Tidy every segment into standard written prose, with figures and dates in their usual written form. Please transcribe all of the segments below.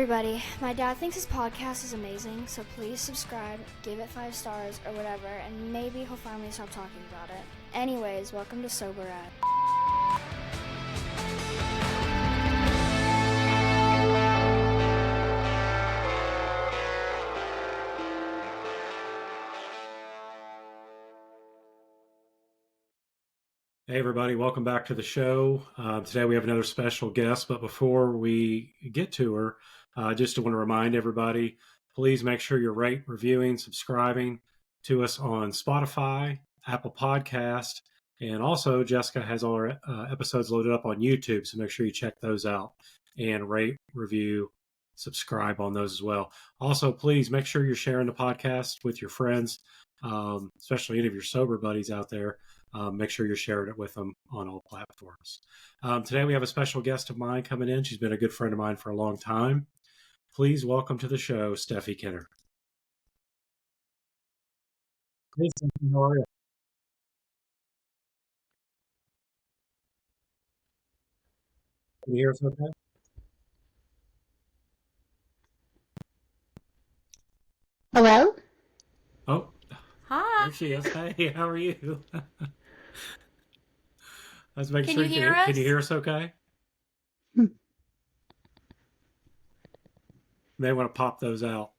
everybody. My dad thinks his podcast is amazing, so please subscribe, give it 5 stars or whatever, and maybe he'll finally stop talking about it. Anyways, welcome to Sobriety. Hey everybody, welcome back to the show. Today we have another special guest, but before we get to her, just want to remind everybody, please make sure you're reviewing, subscribing to us on Spotify, Apple Podcast, and also Jessica has all our episodes loaded up on YouTube, so make sure you check those out and rate, review, subscribe on those as well. Also, please make sure you're sharing the podcast with your friends, especially any of your sober buddies out there. Make sure you're sharing it with them on all platforms. Today we have a special guest of mine coming in. She's been a good friend of mine for a long time. Please welcome to the show, Steffie Kinner. Hey, Steffie, how are you? Can you hear us okay? Hello? Oh, Hi. there she is. Hey, how are you? Let's make Can sure you hear us? Can you hear us okay? May want to pop those out.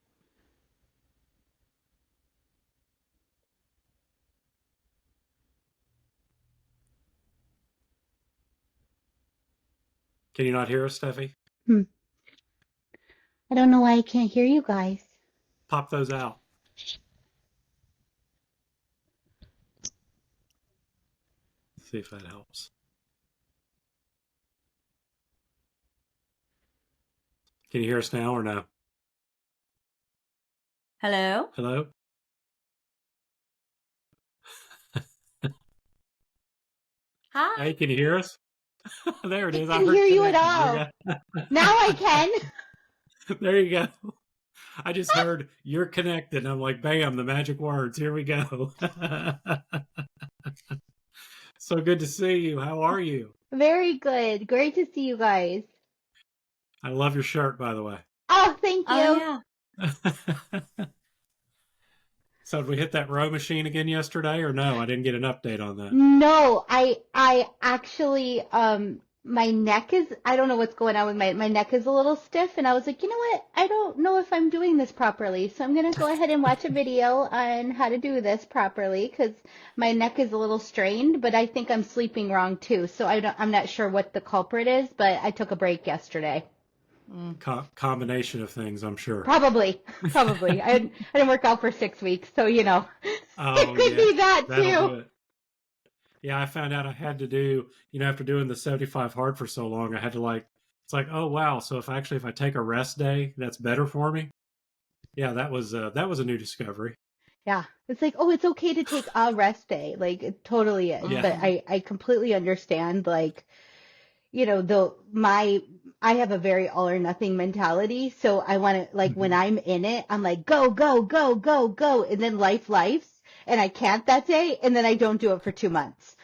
Can you not hear us, Steffie? I don't know why I can't hear you guys. Pop those out. See if that helps. Can you hear us now or no? Hello? Hello? Hi. Hey, can you hear us? There it is. I can't hear you at all. You're Now I can. There you go. I just heard you're connected. I'm like, bam, the magic words. Here we go. So good to see you. How are you? Very good. Great to see you guys. I love your shirt, by the way. Oh, thank you. Oh, yeah. So did we hit that row machine again yesterday or no? I didn't get an update on that. No, I actually, my neck is, I don't know what's going on with my neck is a little stiff, and I was like, you know what? I don't know if I'm doing this properly, so I'm going to go ahead and watch a video on how to do this properly, because my neck is a little strained, but I think I'm sleeping wrong too, so I'm not sure what the culprit is, but I took a break yesterday. Combination of things, I'm sure. Probably. I didn't work out for 6 weeks, so it could be that that'll do too. it. Yeah, I found out I had to do, after doing the 75 hard for so long, I had to it's like, oh wow, so if I take a rest day, that's better for me. Yeah, that was a new discovery. Yeah, it's like, oh, it's okay to take a rest day, like it totally is. Yeah. But I completely understand, I have a very all or nothing mentality, so I want to, when I'm in it, I'm like, go, go, go, go, go, and then life, and I can't that day, and then I don't do it for 2 months.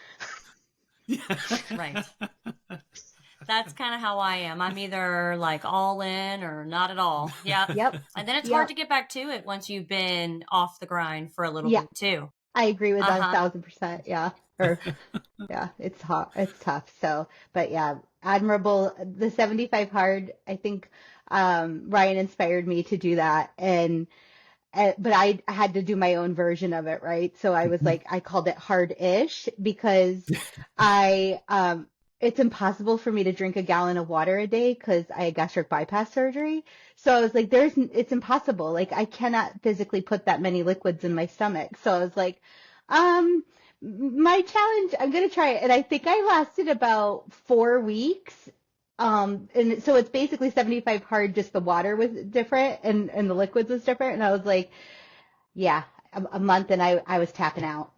Right. That's kind of how I am. I'm either all in or not at all. Yeah. Yep. And then it's hard to get back to it once you've been off the grind for a little bit too. I agree with that 1,000%. Yeah. Yeah, it's hard. It's tough. So, but yeah, admirable. The 75 hard, I think, Ryan inspired me to do that. But I had to do my own version of it, right? So I was I called it hard-ish because it's impossible for me to drink a gallon of water a day because I had gastric bypass surgery. So I was like, it's impossible. I cannot physically put that many liquids in my stomach. So I was like, my challenge, I'm going to try it. And I think I lasted about 4 weeks. And so it's basically 75 hard, just the water was different and the liquids was different. And I was like, yeah, a month and I was tapping out.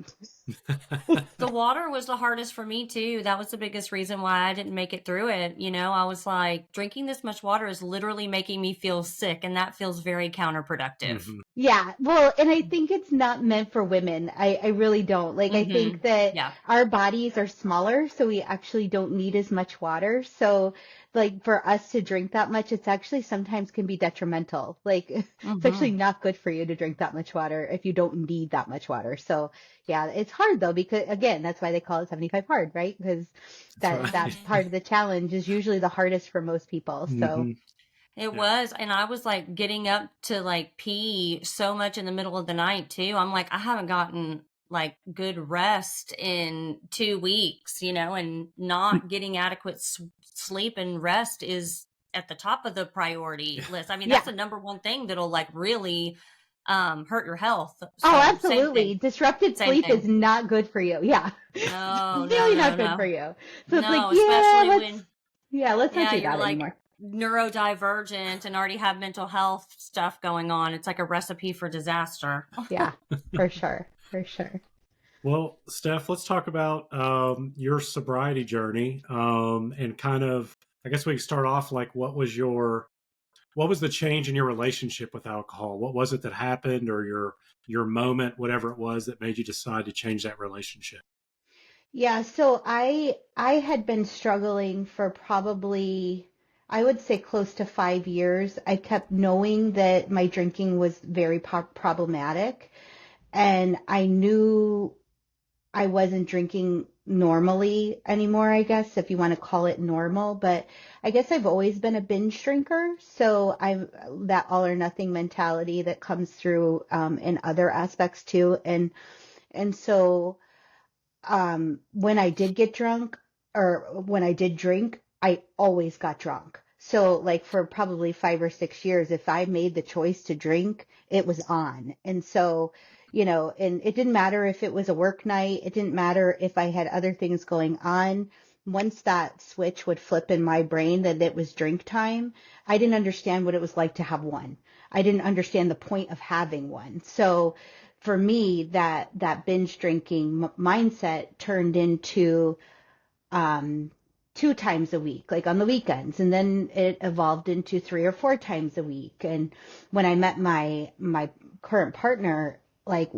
The water was the hardest for me too. That was the biggest reason why I didn't make it through it. I was like, drinking this much water is literally making me feel sick, and that feels very counterproductive. Mm-hmm. Yeah, well, and I think it's not meant for women. I really don't. I think that our bodies are smaller, so we actually don't need as much water. So like for us to drink that much, it's actually sometimes can be detrimental. Like it's actually Mm-hmm. not good for you to drink that much water if you don't need that much water. So yeah, it's hard though, because again, that's why they call it 75 hard, right? Because That's that right. Mm-hmm. part of the challenge is usually the hardest for most people. So Hmm. It Yeah. was, and I was like getting up to like pee so much in the middle of the night too. I'm like, I haven't gotten like good rest in 2 weeks, and not getting adequate sleep and rest is at the top of the priority list. I mean, that's yeah. the number one thing that'll like really hurt your health. Oh, So same absolutely. thing, Disrupted same sleep is thing. not good for you. Yeah. It's No, no, really no, not good for no, you. So it's like, no, especially when yeah, let's not yeah, do you're that like anymore. neurodivergent and already have mental health stuff going on. It's like a recipe for disaster. Yeah, for sure. For sure. Well, Steph, let's talk about your sobriety journey, and kind of. I guess we can start off like, what was the change in your relationship with alcohol? What was it that happened, or your moment, whatever it was, that made you decide to change that relationship? Yeah, so I had been struggling for probably I would say close to 5 years. I kept knowing that my drinking was very problematic, and I knew I wasn't drinking normally anymore, I guess, if you want to call it normal. But I guess I've always been a binge drinker. So I'm that all or nothing mentality that comes through in other aspects too. And so when I did get drunk or when I did drink, I always got drunk. So like for probably 5 or 6 years, if I made the choice to drink, it was on. And so, and it didn't matter if it was a work night. It didn't matter if I had other things going on. Once that switch would flip in my brain that it was drink time, I didn't understand what it was like to have one. I didn't understand the point of having one. So for me, that binge drinking mindset turned into um, 2 times a week, like on the weekends, and then it evolved into 3 or 4 times a week. And when I met my current partner, like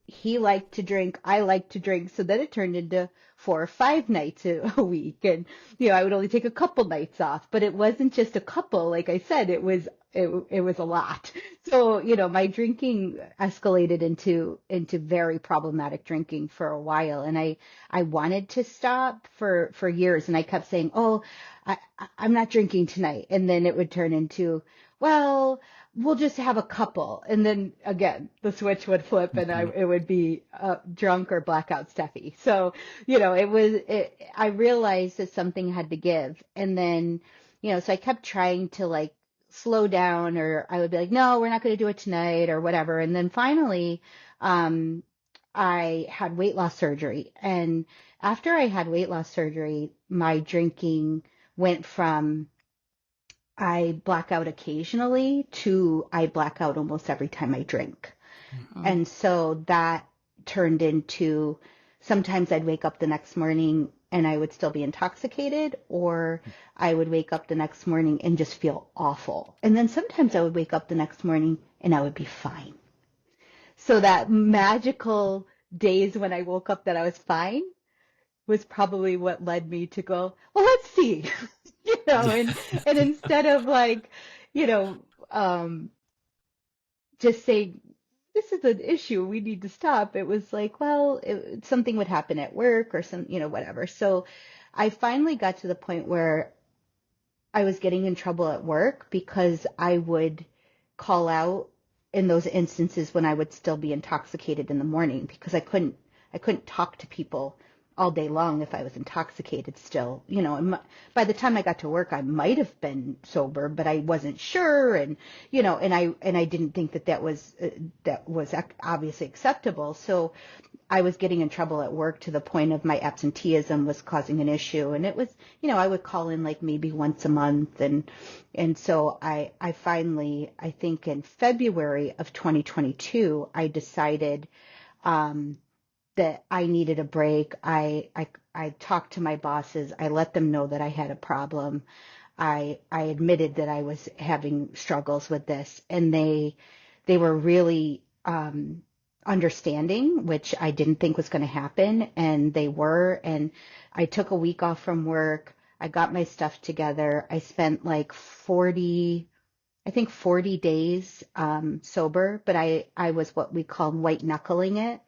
he liked to drink, I liked to drink, so then it turned into 4 or 5 nights a week. And I would only take a couple nights off, but it wasn't just a couple. Like I said, it was a lot. So, my drinking escalated into very problematic drinking for a while, and I wanted to stop for years, and I kept saying, "Oh, I'm not drinking tonight," and then it would turn into, "Well, we'll just have a couple," and then again the switch would flip, and Hmm. it would be drunk or blackout Steffi. So, I realized that something had to give, and then so I kept trying to like slow down, or I would be like, "No, we're not going to do it tonight," or whatever, and then finally. Um, I had weight loss surgery. And after I had weight loss surgery, my drinking went from I black out occasionally to I black out almost every time I drink. Mm. And so that turned into sometimes I'd wake up the next morning and I would still be intoxicated, or I would wake up the next morning and just feel awful. And then sometimes I would wake up the next morning and I would be fine. So that magical days when I woke up that I was fine was probably what led me to go, well, let's see, and instead of like, you know, um, just saying, this is an issue, we need to stop. It was like, well, something would happen at work or whatever. So I finally got to the point where I was getting in trouble at work because I would call out in those instances when I would still be intoxicated in the morning, because I couldn't talk to people all day long if I was intoxicated still. And by the time I got to work, I might have been sober, but I wasn't sure, and I didn't think that was obviously acceptable. So I was getting in trouble at work to the point of my absenteeism was causing an issue. And it was, I would call in like maybe once a month. And so I finally, I think in February of 2022, I decided, that I needed a break. I talked to my bosses. I let them know that I had a problem. I admitted that I was having struggles with this, and they were really understanding, which I didn't think was going to happen, and they were. And I took a week off from work. I got my stuff together. I spent like 40, I think 40 days sober, but I was what we call white knuckling it.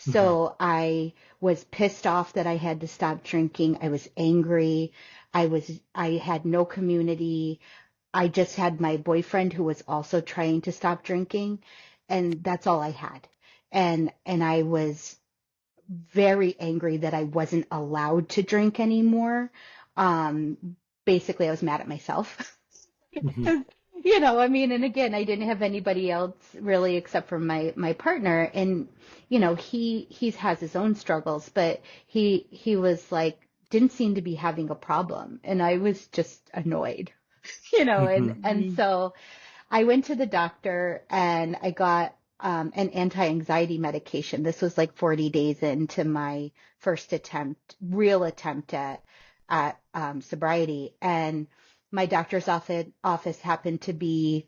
Hmm. So I was pissed off that I had to stop drinking. I was angry. I had no community. I just had my boyfriend who was also trying to stop drinking, and that's all I had. And I was very angry that I wasn't allowed to drink anymore. Basically, I was mad at myself. Hmm. I mean, and again, I didn't have anybody else really except for my partner, and he has his own struggles, but he was like didn't seem to be having a problem, and I was just annoyed, and Hmm. so I went to the doctor and I got an anti-anxiety medication. This was like 40 days into my first real attempt at sobriety. And my doctor's office happened to be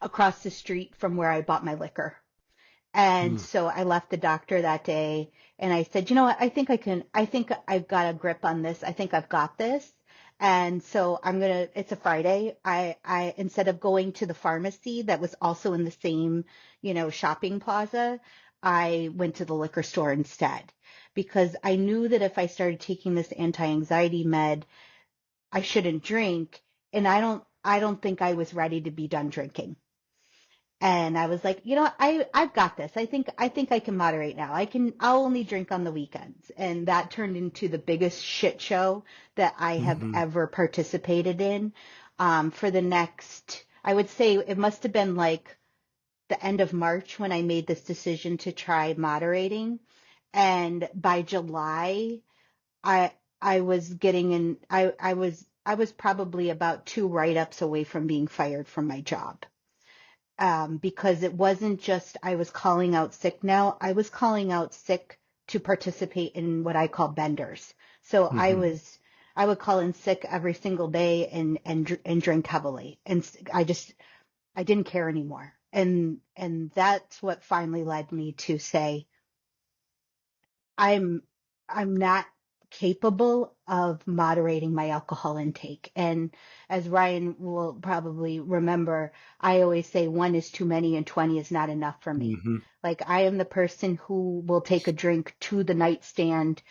across the street from where I bought my liquor. And Hmm. so I left the doctor that day and I said, you know what, I think I've got a grip on this. I think I've got this. And so it's a Friday. Instead of going to the pharmacy that was also in the same, shopping plaza, I went to the liquor store instead because I knew that if I started taking this anti-anxiety med, I shouldn't drink. And I don't think I was ready to be done drinking. And I was like, I've got this. I think I can moderate now. I'll only drink on the weekends. And that turned into the biggest shit show that I have Hmm. ever participated in. For the next, I would say it must have been like the end of March when I made this decision to try moderating. And by July, I, I was getting in, I was probably about 2 write-ups away from being fired from my job, because it wasn't just I was calling out sick now. I was calling out sick to participate in what I call benders. So Hmm. I would call in sick every single day and drink heavily. And I didn't care anymore. And that's what finally led me to say, I'm I'm not capable of moderating my alcohol intake. And as Ryan will probably remember, I always say one is too many and 20 is not enough for me. Hmm. Like I am the person who will take a drink to the nightstand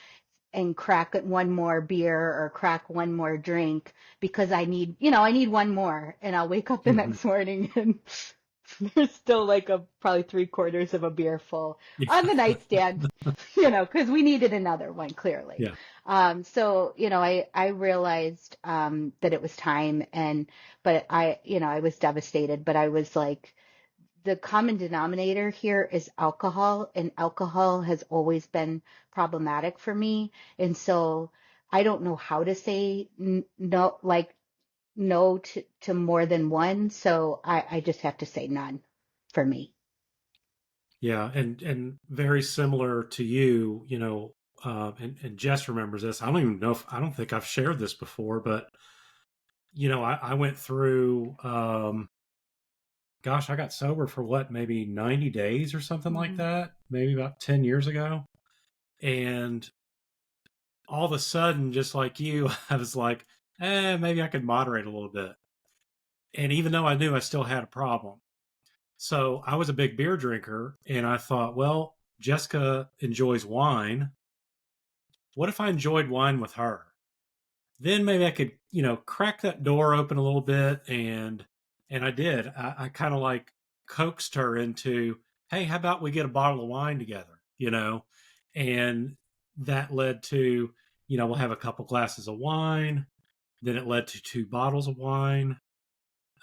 and crack one more beer or crack one more drink because I need one more, and I'll wake up the Hmm. next morning and there's still like probably 3/4 of a beer full on Yeah. the nightstand, because we needed another one clearly. Yeah. So, I realized, that it was time, but I was devastated, but I was like, the common denominator here is alcohol, and alcohol has always been problematic for me. And so I don't know how to say no, like no to more than one. So I just have to say none for me. Yeah. And very similar to you, and Jess remembers this. I don't even know if I don't think I've shared this before, but I went through, gosh, I got sober for what, maybe 90 days or something like Hmm. that, maybe about 10 years ago. And all of a sudden, just like you, I was like, maybe I could moderate a little bit. And even though I knew I still had a problem. So I was a big beer drinker and I thought, well, Jessica enjoys wine. What if I enjoyed wine with her? Then maybe I could, crack that door open a little bit, and I did. I kind of like coaxed her into, hey, how about we get a bottle of wine together, and that led to, we'll have a couple glasses of wine. Then it led to 2 bottles of wine.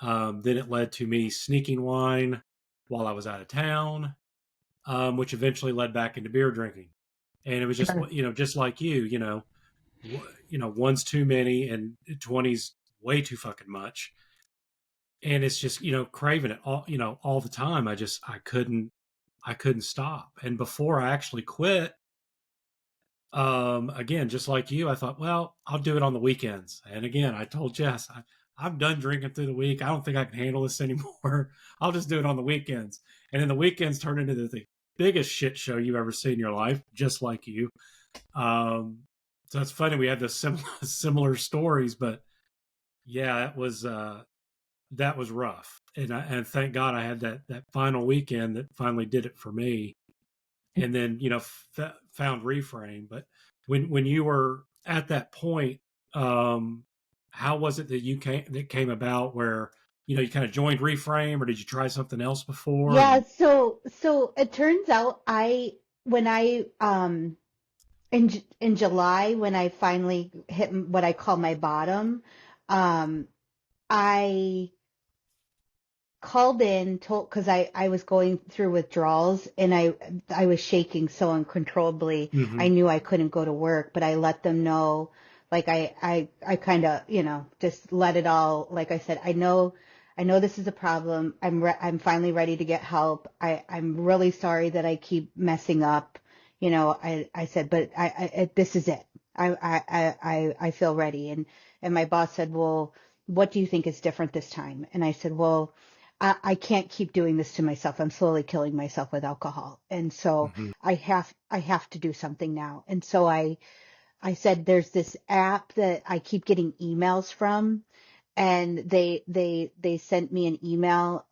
Then it led to me sneaking wine while I was out of town, which eventually led back into beer drinking. And it was just, just like one's too many and 20's way too fucking much. And it's just, craving it all the time. I couldn't stop. And before I actually quit, again, just like you, I thought, well, I'll do it on the weekends. And again, I told Jess, I'm done drinking through the week. I don't think I can handle this anymore. I'll just do it on the weekends. And then the weekends turned into the biggest shit show you've ever seen in your life, just like you. Um, So it's funny we had the similar stories, but yeah, that was rough, and thank God I had that final weekend that finally did it for me, and then found Reframe. But when you were at that point, how was it that came about where you kind of joined Reframe, or did you try something else before? Yeah, And so it turns out when I in July, when I finally hit what I call my bottom, um I called in, told, because I was going through withdrawals, and I was shaking so uncontrollably. hmm I knew I couldn't go to work, but I let them know, like I kind of, just let it all, like I said, I know this is a problem. I'm finally ready to get help. I'm really sorry that I keep messing up. I said, but this is it. I feel ready. And my boss said, well, what do you think is different this time? And I said, well, I can't keep doing this to myself. I'm slowly killing myself with alcohol. And so hmm I have to do something now. And so I said, there's this app that I keep getting emails from, and they sent me an email,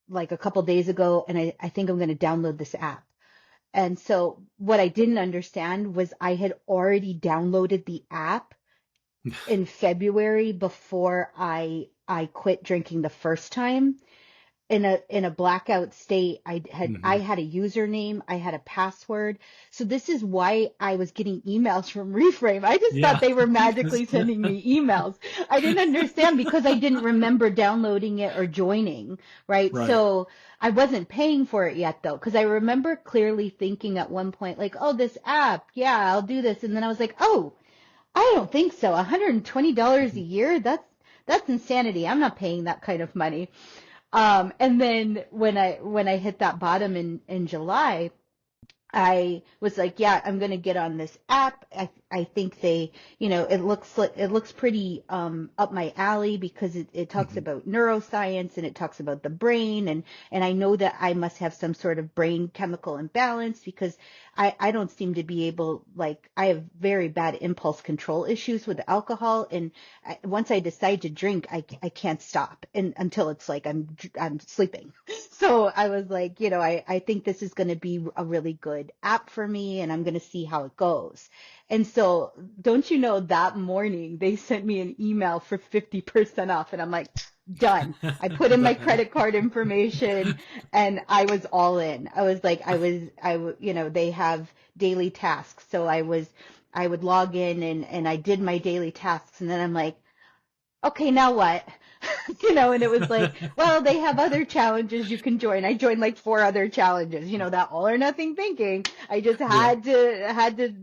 like a couple days ago. And I think I'm going to download this app. And so what I didn't understand was I had already downloaded the app in February before I quit drinking the first time. In a blackout state. I hmm had a username, I had a password. So this is why I was getting emails from Reframe. I just thought Yeah. they were magically sending me emails. I didn't understand because I didn't remember downloading it or joining, right? Right. So I wasn't paying for it yet though, because I remember clearly thinking at one point, like, oh, this app, yeah, I'll do this. And then I was like, oh, I don't think so. $120 a year? That's insanity. I'm not paying that kind of money. And then when I hit that bottom in July, I was like, yeah, I'm going to get on this app. I think it looks pretty up my alley because it talks hmm about neuroscience and it talks about the brain, and I know that I must have some sort of brain chemical imbalance because I don't seem to be able, like, I have very bad impulse control issues with alcohol, and once I decide to drink, I can't stop and until it's like I'm sleeping. So I was like, I think this is going to be a really good app for me, and I'm going to see how it goes. And so, don't you know, that morning they sent me an email for 50% off, and I'm like, done. I put in my credit card information, and I was all in. I was like, they have daily tasks. So I would log in, and I did my daily tasks, and then I'm like, okay, now what? And it was like, well, they have other challenges you can join. I joined like 4 other challenges, that all or nothing thinking. I just Yeah. had to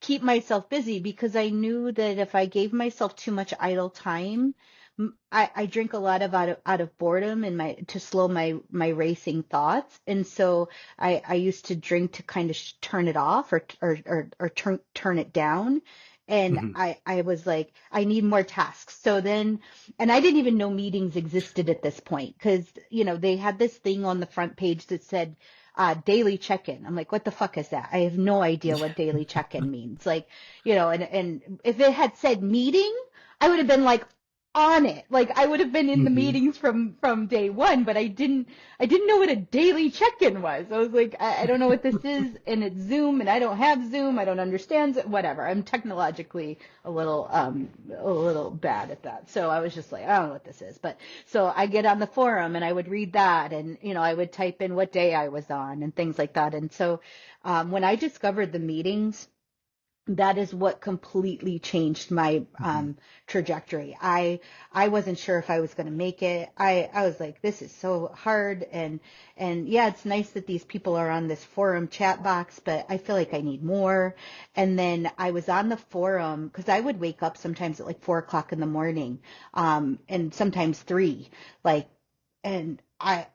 keep myself busy because I knew that if I gave myself too much idle time, I drink a lot of out of boredom and to slow my racing thoughts. And so I used to drink to kind of turn it off or turn it down. And hmm I was like, I need more tasks. So then, and I didn't even know meetings existed at this point because, they had this thing on the front page that said, daily check-in. I'm like, what the fuck is that? I have no idea what daily check-in means. Like, and if it had said meeting, I would have been like on it. Like I would have been in the hmm meetings from day one, but I didn't know what a daily check-in was. I was like, I don't know what this is, and it's Zoom, and I don't have Zoom. I don't understand it. Whatever. I'm technologically a little bad at that. So I was just like, I don't know what this is. But so I get on the forum and I would read that, and I would type in what day I was on and things like that. And so when I discovered the meetings, that is what completely changed my hmm trajectory. I wasn't sure if I was going to make it. I was like, this is so hard, and yeah, it's nice that these people are on this forum chat box, but I feel like I need more. And then I was on the forum because I would wake up sometimes at like 4 o'clock in the morning, and sometimes 3, like. And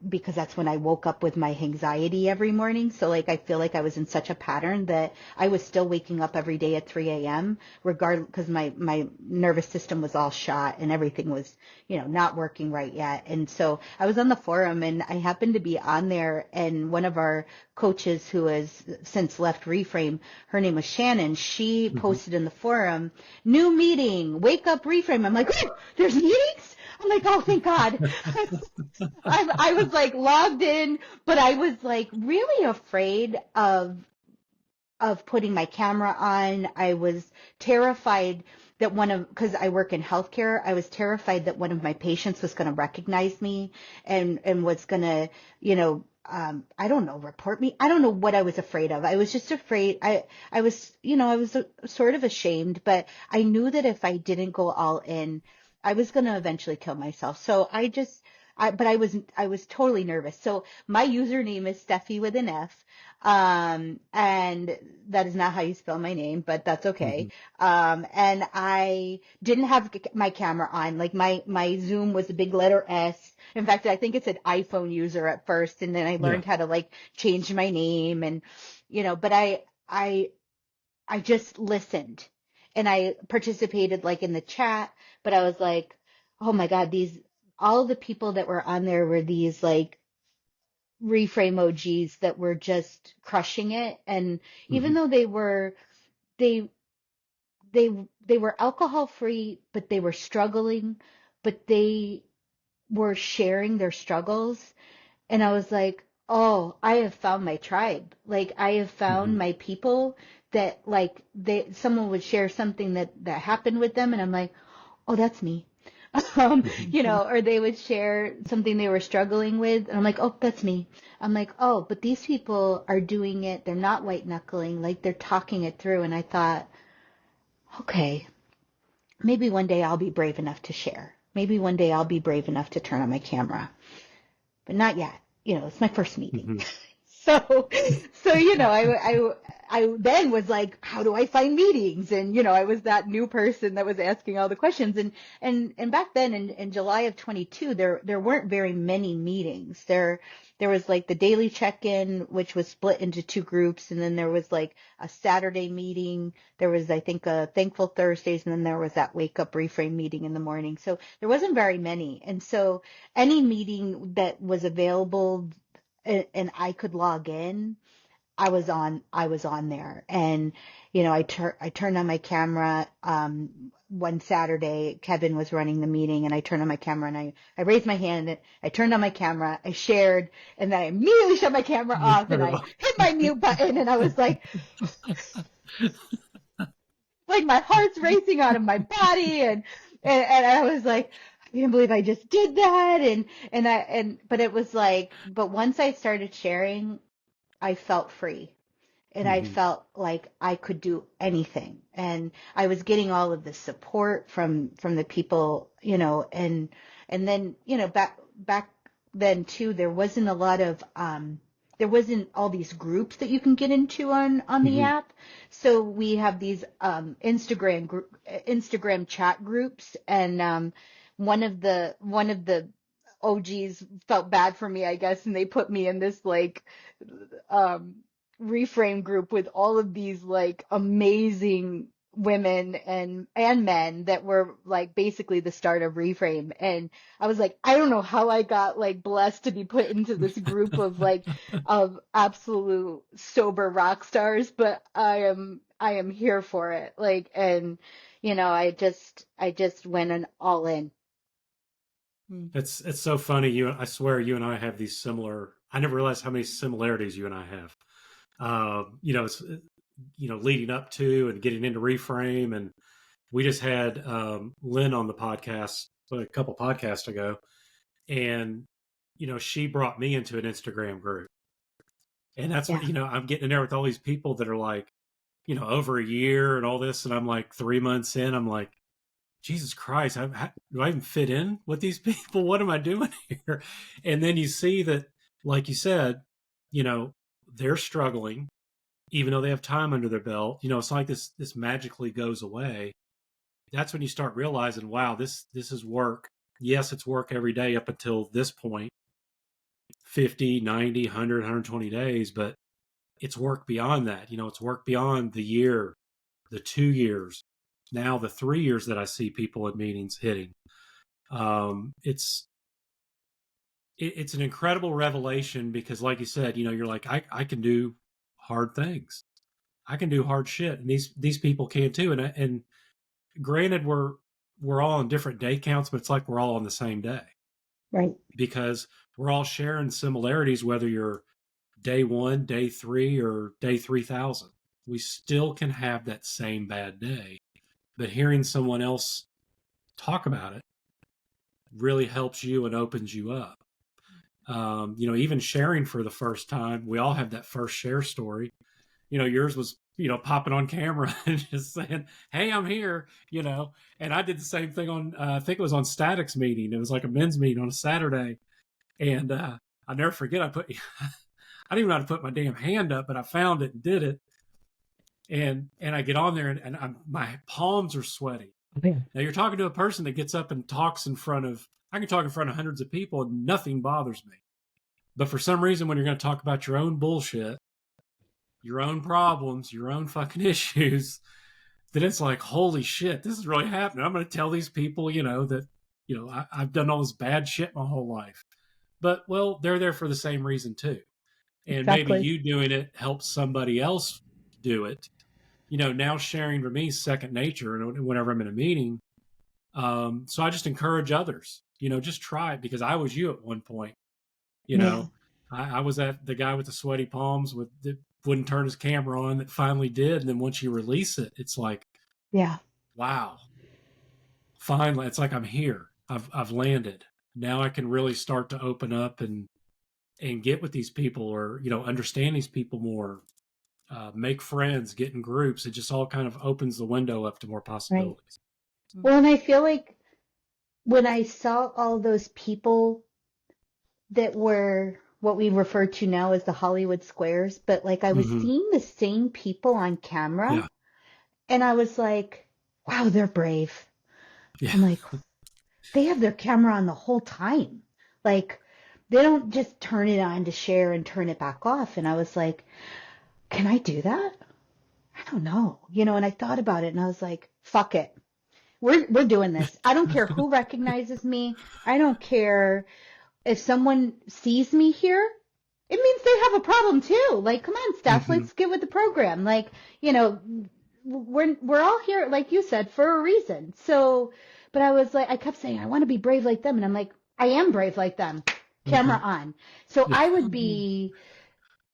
because that's when I woke up with my anxiety every morning. So like, I feel like I was in such a pattern that I was still waking up every day at 3 a.m. regardless, because my nervous system was all shot and everything was, not working right yet. And so I was on the forum and I happened to be on there, and one of our coaches who has since left Reframe, her name was Shannon. She posted in the forum, new meeting, wake up Reframe. I'm like, oh, there's meetings? I'm like, oh, thank God. I was like logged in, but I was like really afraid of putting my camera on. I was terrified that because I work in healthcare, I was terrified that one of my patients was going to recognize me and was going to, I don't know, report me. I don't know what I was afraid of. I was just afraid. I was, I was sort of ashamed, but I knew that if I didn't go all in, I was going to eventually kill myself. So but I was totally nervous. So my username is Steffie with an F. And that is not how you spell my name, but that's okay. And I didn't have my camera on. Like my Zoom was a big letter S. In fact, I think it said iPhone user at first, and then I learned how to like change my name and, but I just listened and I participated like in the chat, but I was like, oh my God, all the people that were on there were these like Reframe OGs that were just crushing it. And even though they were alcohol free, but they were struggling, but they were sharing their struggles. And I was like, oh, I have found my tribe. Like I have found my people that like someone would share something that happened with them. And I'm like, oh, that's me. Or they would share something they were struggling with. And I'm like, oh, that's me. I'm like, oh, but these people are doing it. They're not white knuckling. Like they're talking it through. And I thought, okay, maybe one day I'll be brave enough to share. Maybe one day I'll be brave enough to turn on my camera, but not yet. It's my first meeting. So, I then was like, how do I find meetings? And, I was that new person that was asking all the questions. And back then in July of 22, there weren't very many meetings. There was like the daily check-in, which was split into two groups. And then there was like a Saturday meeting. There was, I think, a Thankful Thursdays. And then there was that Wake Up Reframe meeting in the morning. So there wasn't very many. And so any meeting that was available and I could log in, I was on there. And, I turned on my camera. One Saturday, Kevin was running the meeting and I turned on my camera and I raised my hand. I turned on my camera, I shared, and then I immediately shut my camera off and I hit my mute button and I was like, like my heart's racing out of my body. And I was like, I can't believe I just did that. But it was like, but once I started sharing, I felt free and I felt like I could do anything. And I was getting all of the support from the people, and then, back then too, there wasn't a lot of, there wasn't all these groups that you can get into on the app. So we have these, Instagram chat groups, and, one of the OGs felt bad for me, I guess, and they put me in this like Reframe group with all of these like amazing women and men that were like basically the start of Reframe. And I was like, I don't know how I got like blessed to be put into this group of like of absolute sober rock stars, but I am here for it. Like, and I just went all in. It's so funny. I swear you and I have these similar. I never realized how many similarities you and I have. It's leading up to and getting into Reframe, and we just had Lynn on the podcast a couple podcasts ago, and she brought me into an Instagram group, and that's what I'm getting in there with all these people that are like, over a year and all this, and I'm like 3 months in, I'm like, Jesus Christ, do I even fit in with these people? What am I doing here? And then you see that, like you said, they're struggling, even though they have time under their belt. It's like this magically goes away. That's when you start realizing, wow, this is work. Yes, it's work every day up until this point. 50, 90, 100, 120 days, but it's work beyond that. It's work beyond the year, the 2 years, now the 3 years that I see people at meetings hitting. It's an incredible revelation because, like you said, you're like, I can do hard things. I can do hard shit, and these people can too. And granted, we're all on different day counts, but it's like we're all on the same day, Right. because we're all sharing similarities, whether you're day 1, day 3, or day 3,000. We still can have that same bad day, but hearing someone else talk about it really helps you and opens you up. Even sharing for the first time, we all have that first share story. Yours was, popping on camera and just saying, "Hey, I'm here," and I did the same thing on, I think it was on Statics meeting. It was like a men's meeting on a Saturday. And I'll never forget, I didn't even know how to put my damn hand up, but I found it and did it. And I get on there and my palms are sweaty. Yeah. Now you're talking to a person that gets up and talks I can talk in front of hundreds of people and nothing bothers me. But for some reason, when you're going to talk about your own bullshit, your own problems, your own fucking issues, then it's like, holy shit, this is really happening. I'm going to tell these people, that, I've done all this bad shit my whole life. But, well, they're there for the same reason too. And Exactly. maybe you doing it helps somebody else do it. Now sharing for me is second nature whenever I'm in a meeting. So I just encourage others, just try it, because I was you at one point. I was the guy with the sweaty palms that wouldn't turn his camera on, that finally did. And then once you release it, it's like, Yeah. wow, finally, it's like I'm here. I've landed. Now I can really start to open up and get with these people, or, understand these people more, make friends, get in groups. It just all kind of opens the window up to more possibilities. Right. Well, and I feel like when I saw all those people that were what we refer to now as the Hollywood squares, but like I was seeing the same people on camera, Yeah. and I was like, wow, they're brave. Yeah. I'm like, they have their camera on the whole time. Like, they don't just turn it on to share and turn it back off. And I was like, can I do that? I don't know. And I thought about it and I was like, fuck it. We're doing this. I don't care who recognizes me. I don't care if someone sees me here. It means they have a problem too. Like, come on, Steph, let's get with the program. Like, we're all here, like you said, for a reason. So, but I was like, I kept saying, I want to be brave like them. And I'm like, I am brave like them. Camera on. So I would be,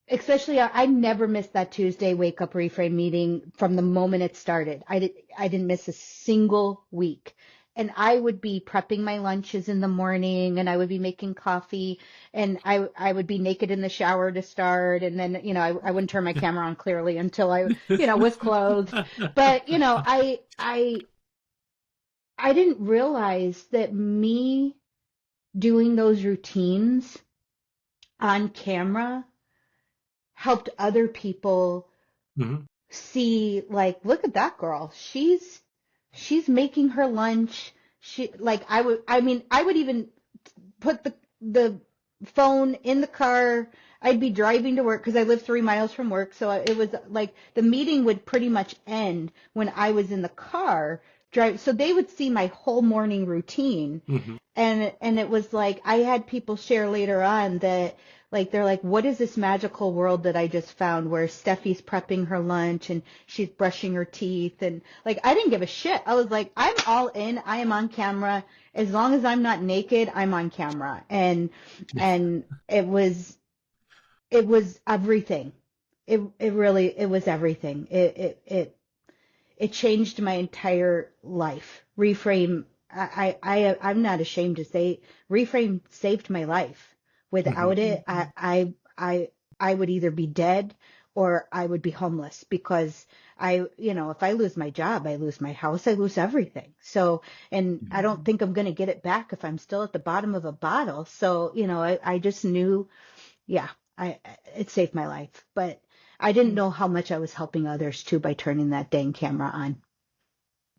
especially, I never missed that Tuesday wake up reframe meeting from the moment it started. I didn't miss a single week. And I would be prepping my lunches in the morning, and I would be making coffee, and I would be naked in the shower to start. And then, I wouldn't turn my camera on clearly until I, was clothed. But, I didn't realize that me doing those routines on camera helped other people see, like, look at that girl. She's making her lunch. I would even put the phone in the car. I'd be driving to work because I live 3 miles from work. So it was like the meeting would pretty much end when I was in the car drive. So they would see my whole morning routine. And it was like, I had people share later on that, like, they're like, what is this magical world that I just found where Steffie's prepping her lunch and she's brushing her teeth? And like, I didn't give a shit. I was like, I'm all in. I am on camera. As long as I'm not naked, I'm on camera. And it was everything. It was everything. It changed my entire life. Reframe. I'm not ashamed to say Reframe saved my life. Without it, I would either be dead or I would be homeless, because if I lose my job, I lose my house, I lose everything. So, and I don't think I'm going to get it back if I'm still at the bottom of a bottle. So, I just knew, it saved my life, but I didn't know how much I was helping others too by turning that dang camera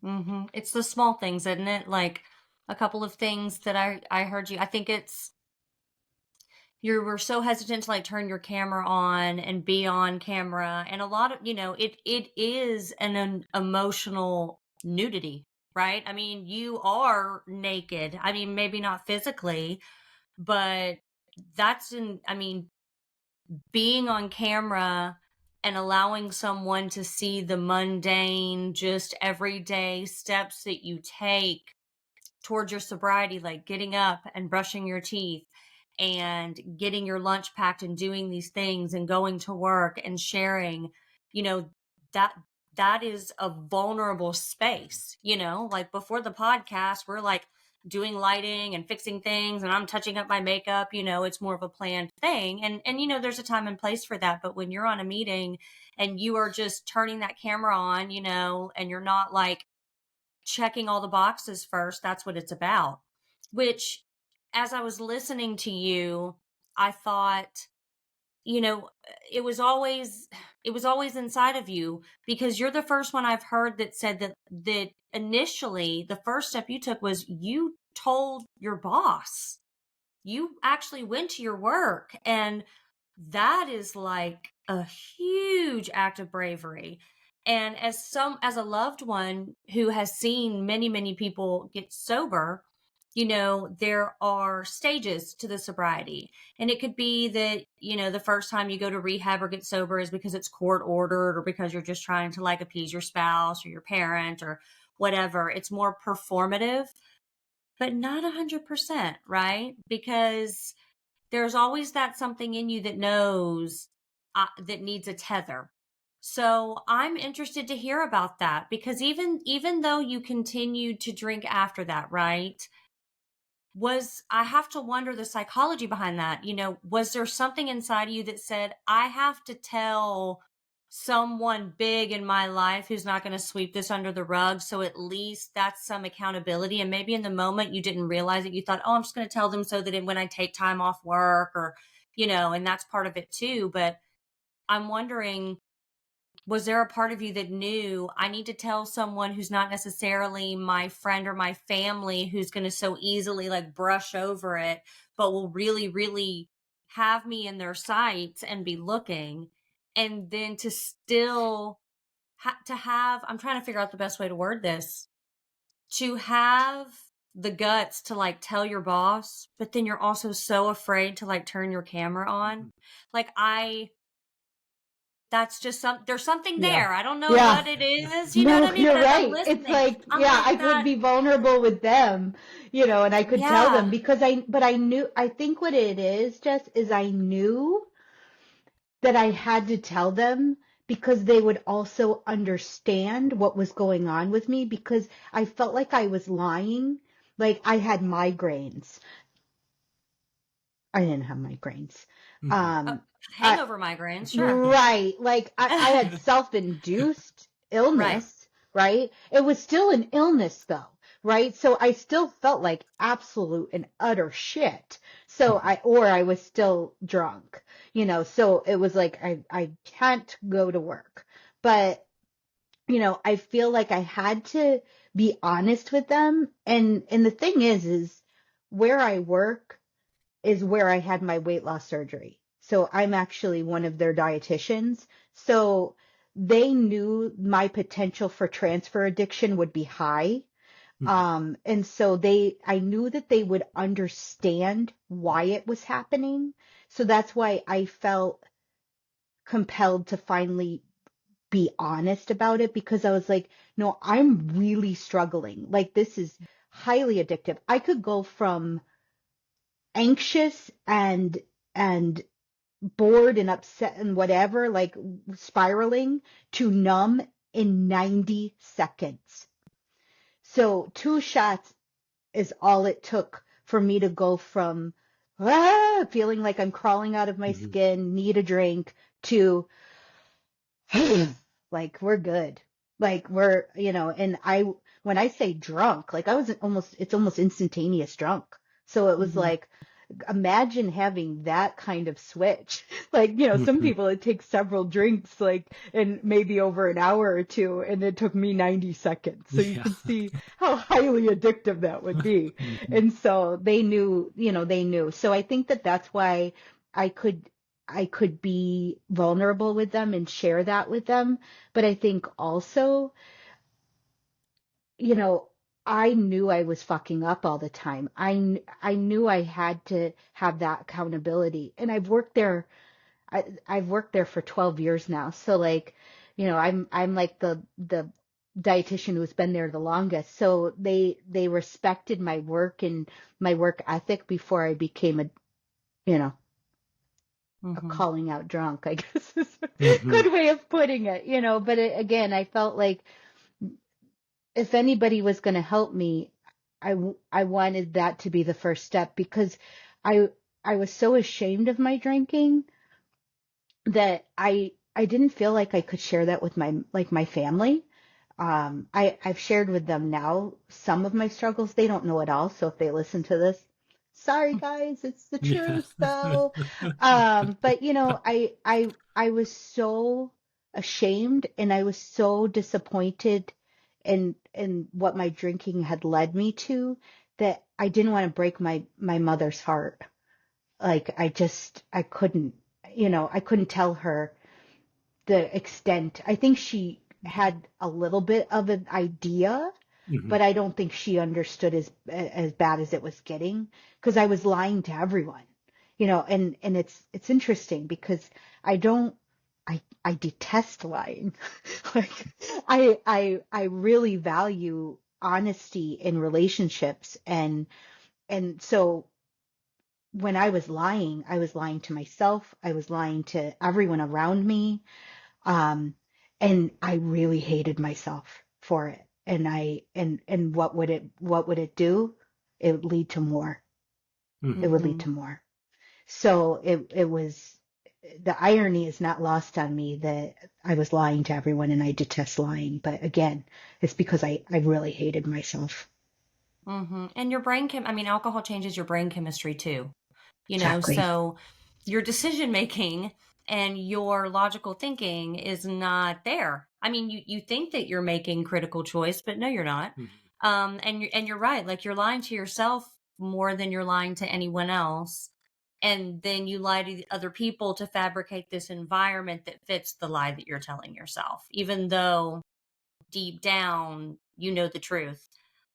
on. It's the small things, isn't it? Like a couple of things that I heard you. I think you were so hesitant to like turn your camera on and be on camera. And a lot of, it is an emotional nudity, right? I mean, you are naked. I mean, maybe not physically, but I mean, being on camera and allowing someone to see the mundane, just everyday steps that you take towards your sobriety, like getting up and brushing your teeth and getting your lunch packed and doing these things and going to work and sharing, you know, that that is a vulnerable space, like before the podcast, we're like doing lighting and fixing things and I'm touching up my makeup, it's more of a planned thing. And there's a time and place for that. But when you're on a meeting and you are just turning that camera on, and you're not like checking all the boxes first, that's what it's about. Which, as I was listening to you, I thought, you know, it was always inside of you, because you're the first one I've heard that said that initially the first step you took was you told your boss. You actually went to your work, and that is like a huge act of bravery. And as a loved one who has seen many people get sober, there are stages to the sobriety. And it could be that, the first time you go to rehab or get sober is because it's court ordered, or because you're just trying to like appease your spouse or your parent or whatever. It's more performative, but not 100%, right? Because there's always that something in you that knows that needs a tether. So I'm interested to hear about that, because even though you continued to drink after that, right? I have to wonder the psychology behind that. Was there something inside of you that said, I have to tell someone big in my life who's not going to sweep this under the rug, so at least that's some accountability? And maybe in the moment you didn't realize it. You thought, oh, I'm just going to tell them so that when I take time off work, or, and that's part of it too. But I'm wondering, was there a part of you that knew, I need to tell someone who's not necessarily my friend or my family, who's going to so easily like brush over it, but will really have me in their sights and be looking? And then to still I'm trying to figure out the best way to word this, to have the guts to like tell your boss, but then you're also so afraid to like turn your camera on. Like that's just there's something Yeah. there. I don't know Yeah. what it is. You know what No, I mean? you're But I'm right. It's listening. like, I'm yeah, like I could that. be vulnerable with them, and I could tell them, Yeah. because I knew, I think what it is, Jess, is I knew that I had to tell them, because they would also understand what was going on with me, because I felt like I was lying. Like I had migraines. I didn't have migraines. Mhm. Um, I, Hangover migraines, sure. right. Like I had self-induced Right. illness, right? It was still an illness though, right? So I still felt like absolute and utter shit. So I was still drunk, so it was like, I can't go to work. But, I feel like I had to be honest with them. And the thing is where I work is where I had my weight loss surgery. So I'm actually one of their dietitians. So they knew my potential for transfer addiction would be high. And so I knew that they would understand why it was happening. So that's why I felt compelled to finally be honest about it, because I was like, no, I'm really struggling. Like this is highly addictive. I could go from anxious and bored and upset and whatever, like spiraling, to numb in 90 seconds. So 2 shots is all it took for me to go from feeling like I'm crawling out of my skin, need a drink, to like we're good. Like we're, and when I say drunk, like it's almost instantaneous drunk. So it was like imagine having that kind of switch. Like, you know, some people it takes several drinks, like, and maybe over an hour or two, and it took me 90 seconds. So you Yeah. could see how highly addictive that would be. And so they knew, you know, they knew. So I think that that's why I could be vulnerable with them and share that with them. But I think also, you know, I knew I was fucking up all the time. I knew I had to have that accountability. And I've worked there for 12 years now. So like, you know, I'm like the dietitian who's been there the longest. So they respected my work and my work ethic before I became a, you know, a calling out drunk, I guess is a good way of putting it, you know. But again, I felt like if anybody was going to help me, I wanted that to be the first step, because I was so ashamed of my drinking that I didn't feel like I could share that with my family. I've shared with them now some of my struggles. They don't know it all, so if they listen to this, sorry guys, it's the Yeah. truth though. But you know, I was so ashamed and I was so disappointed in what my drinking had led me to, that I didn't want to break my mother's heart. Like I couldn't, you know, I couldn't tell her the extent. I think she had a little bit of an idea, but I don't think she understood as bad as it was getting, because I was lying to everyone, you know. And it's interesting because I don't I detest lying. Like I really value honesty in relationships, and so when I was lying to myself, I was lying to everyone around me. Um, and I really hated myself for it. And what would it do? It would lead to more. It would lead to more. So it was, the irony is not lost on me that I was lying to everyone, and I detest lying. But again, it's because I really hated myself. And your alcohol changes your brain chemistry too. You know, Exactly. so your decision making and your logical thinking is not there. I mean, you think that you're making critical choice, but no, you're not. And you're right. Like, you're lying to yourself more than you're lying to anyone else. And then you lie to other people to fabricate this environment that fits the lie that you're telling yourself, even though deep down you know the truth.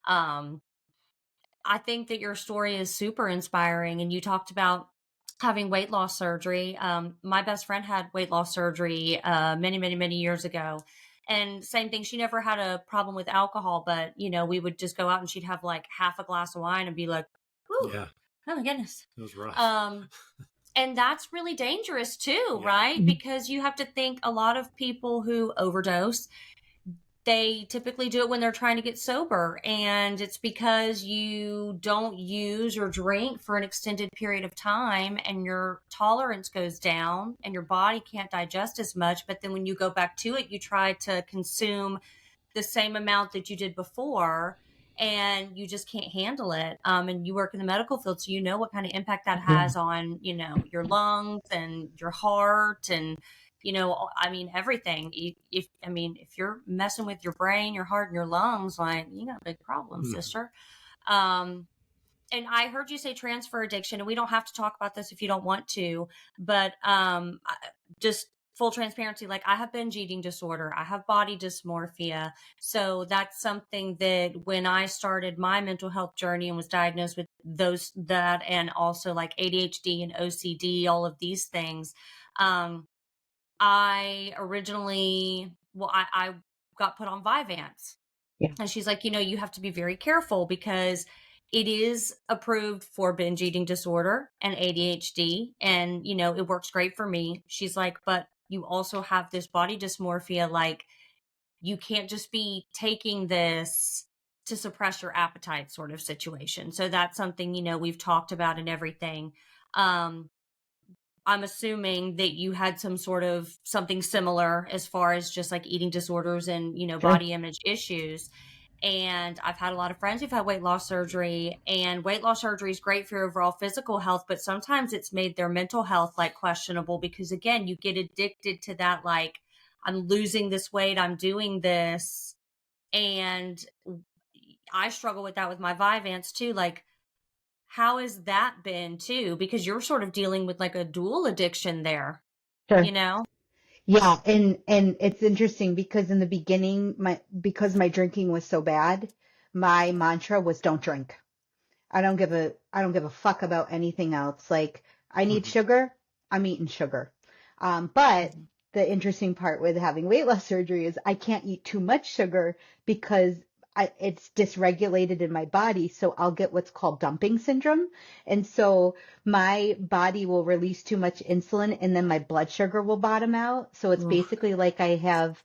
Um, I think that your story is super inspiring. And you talked about having weight loss surgery. My best friend had weight loss surgery many, many, many years ago. And same thing, she never had a problem with alcohol, but, you know, we would just go out and she'd have like half a glass of wine and be like, whew, Yeah. oh my goodness. It was rough. And that's really dangerous too, Yeah. right? Because you have to think a lot of people who overdose, they typically do it when they're trying to get sober. And it's because you don't use or drink for an extended period of time and your tolerance goes down and your body can't digest as much. But then when you go back to it, you try to consume the same amount that you did before and you just can't handle it. And you work in the medical field, so you know what kind of impact that has on, you know, your lungs and your heart and, you know, I mean, everything. If you're messing with your brain, your heart, and your lungs, like, you got a big problem, sister. And I heard you say transfer addiction, and we don't have to talk about this if you don't want to, but just full transparency, like, I have binge eating disorder. I have body dysmorphia. So that's something that when I started my mental health journey and was diagnosed with that, and also like ADHD and OCD, all of these things, I originally, I got put on Vyvanse. Yeah. And she's like, you know, you have to be very careful because it is approved for binge eating disorder and ADHD. And, you know, it works great for me. She's like, but you also have this body dysmorphia. Like, you can't just be taking this to suppress your appetite, sort of situation. So that's something, you know, we've talked about and everything. I'm assuming that you had some sort of something similar as far as just like eating disorders and, you know, Sure. body image issues. And I've had a lot of friends who've had weight loss surgery, and weight loss surgery is great for your overall physical health, but sometimes it's made their mental health like questionable because, again, you get addicted to that, like, I'm losing this weight, I'm doing this. And I struggle with that with my Vyvanse too. Like, how has that been too? Because you're sort of dealing with like a dual addiction there, Sure. you know? Yeah, and it's interesting because in the beginning, because my drinking was so bad, my mantra was don't drink. I don't give a fuck about anything else. Like I need Hmm. sugar, I'm eating sugar. But Mhm. the interesting part with having weight loss surgery is I can't eat too much sugar because it's dysregulated in my body. So I'll get what's called dumping syndrome. And so my body will release too much insulin and then my blood sugar will bottom out. So it's Ugh. basically like I have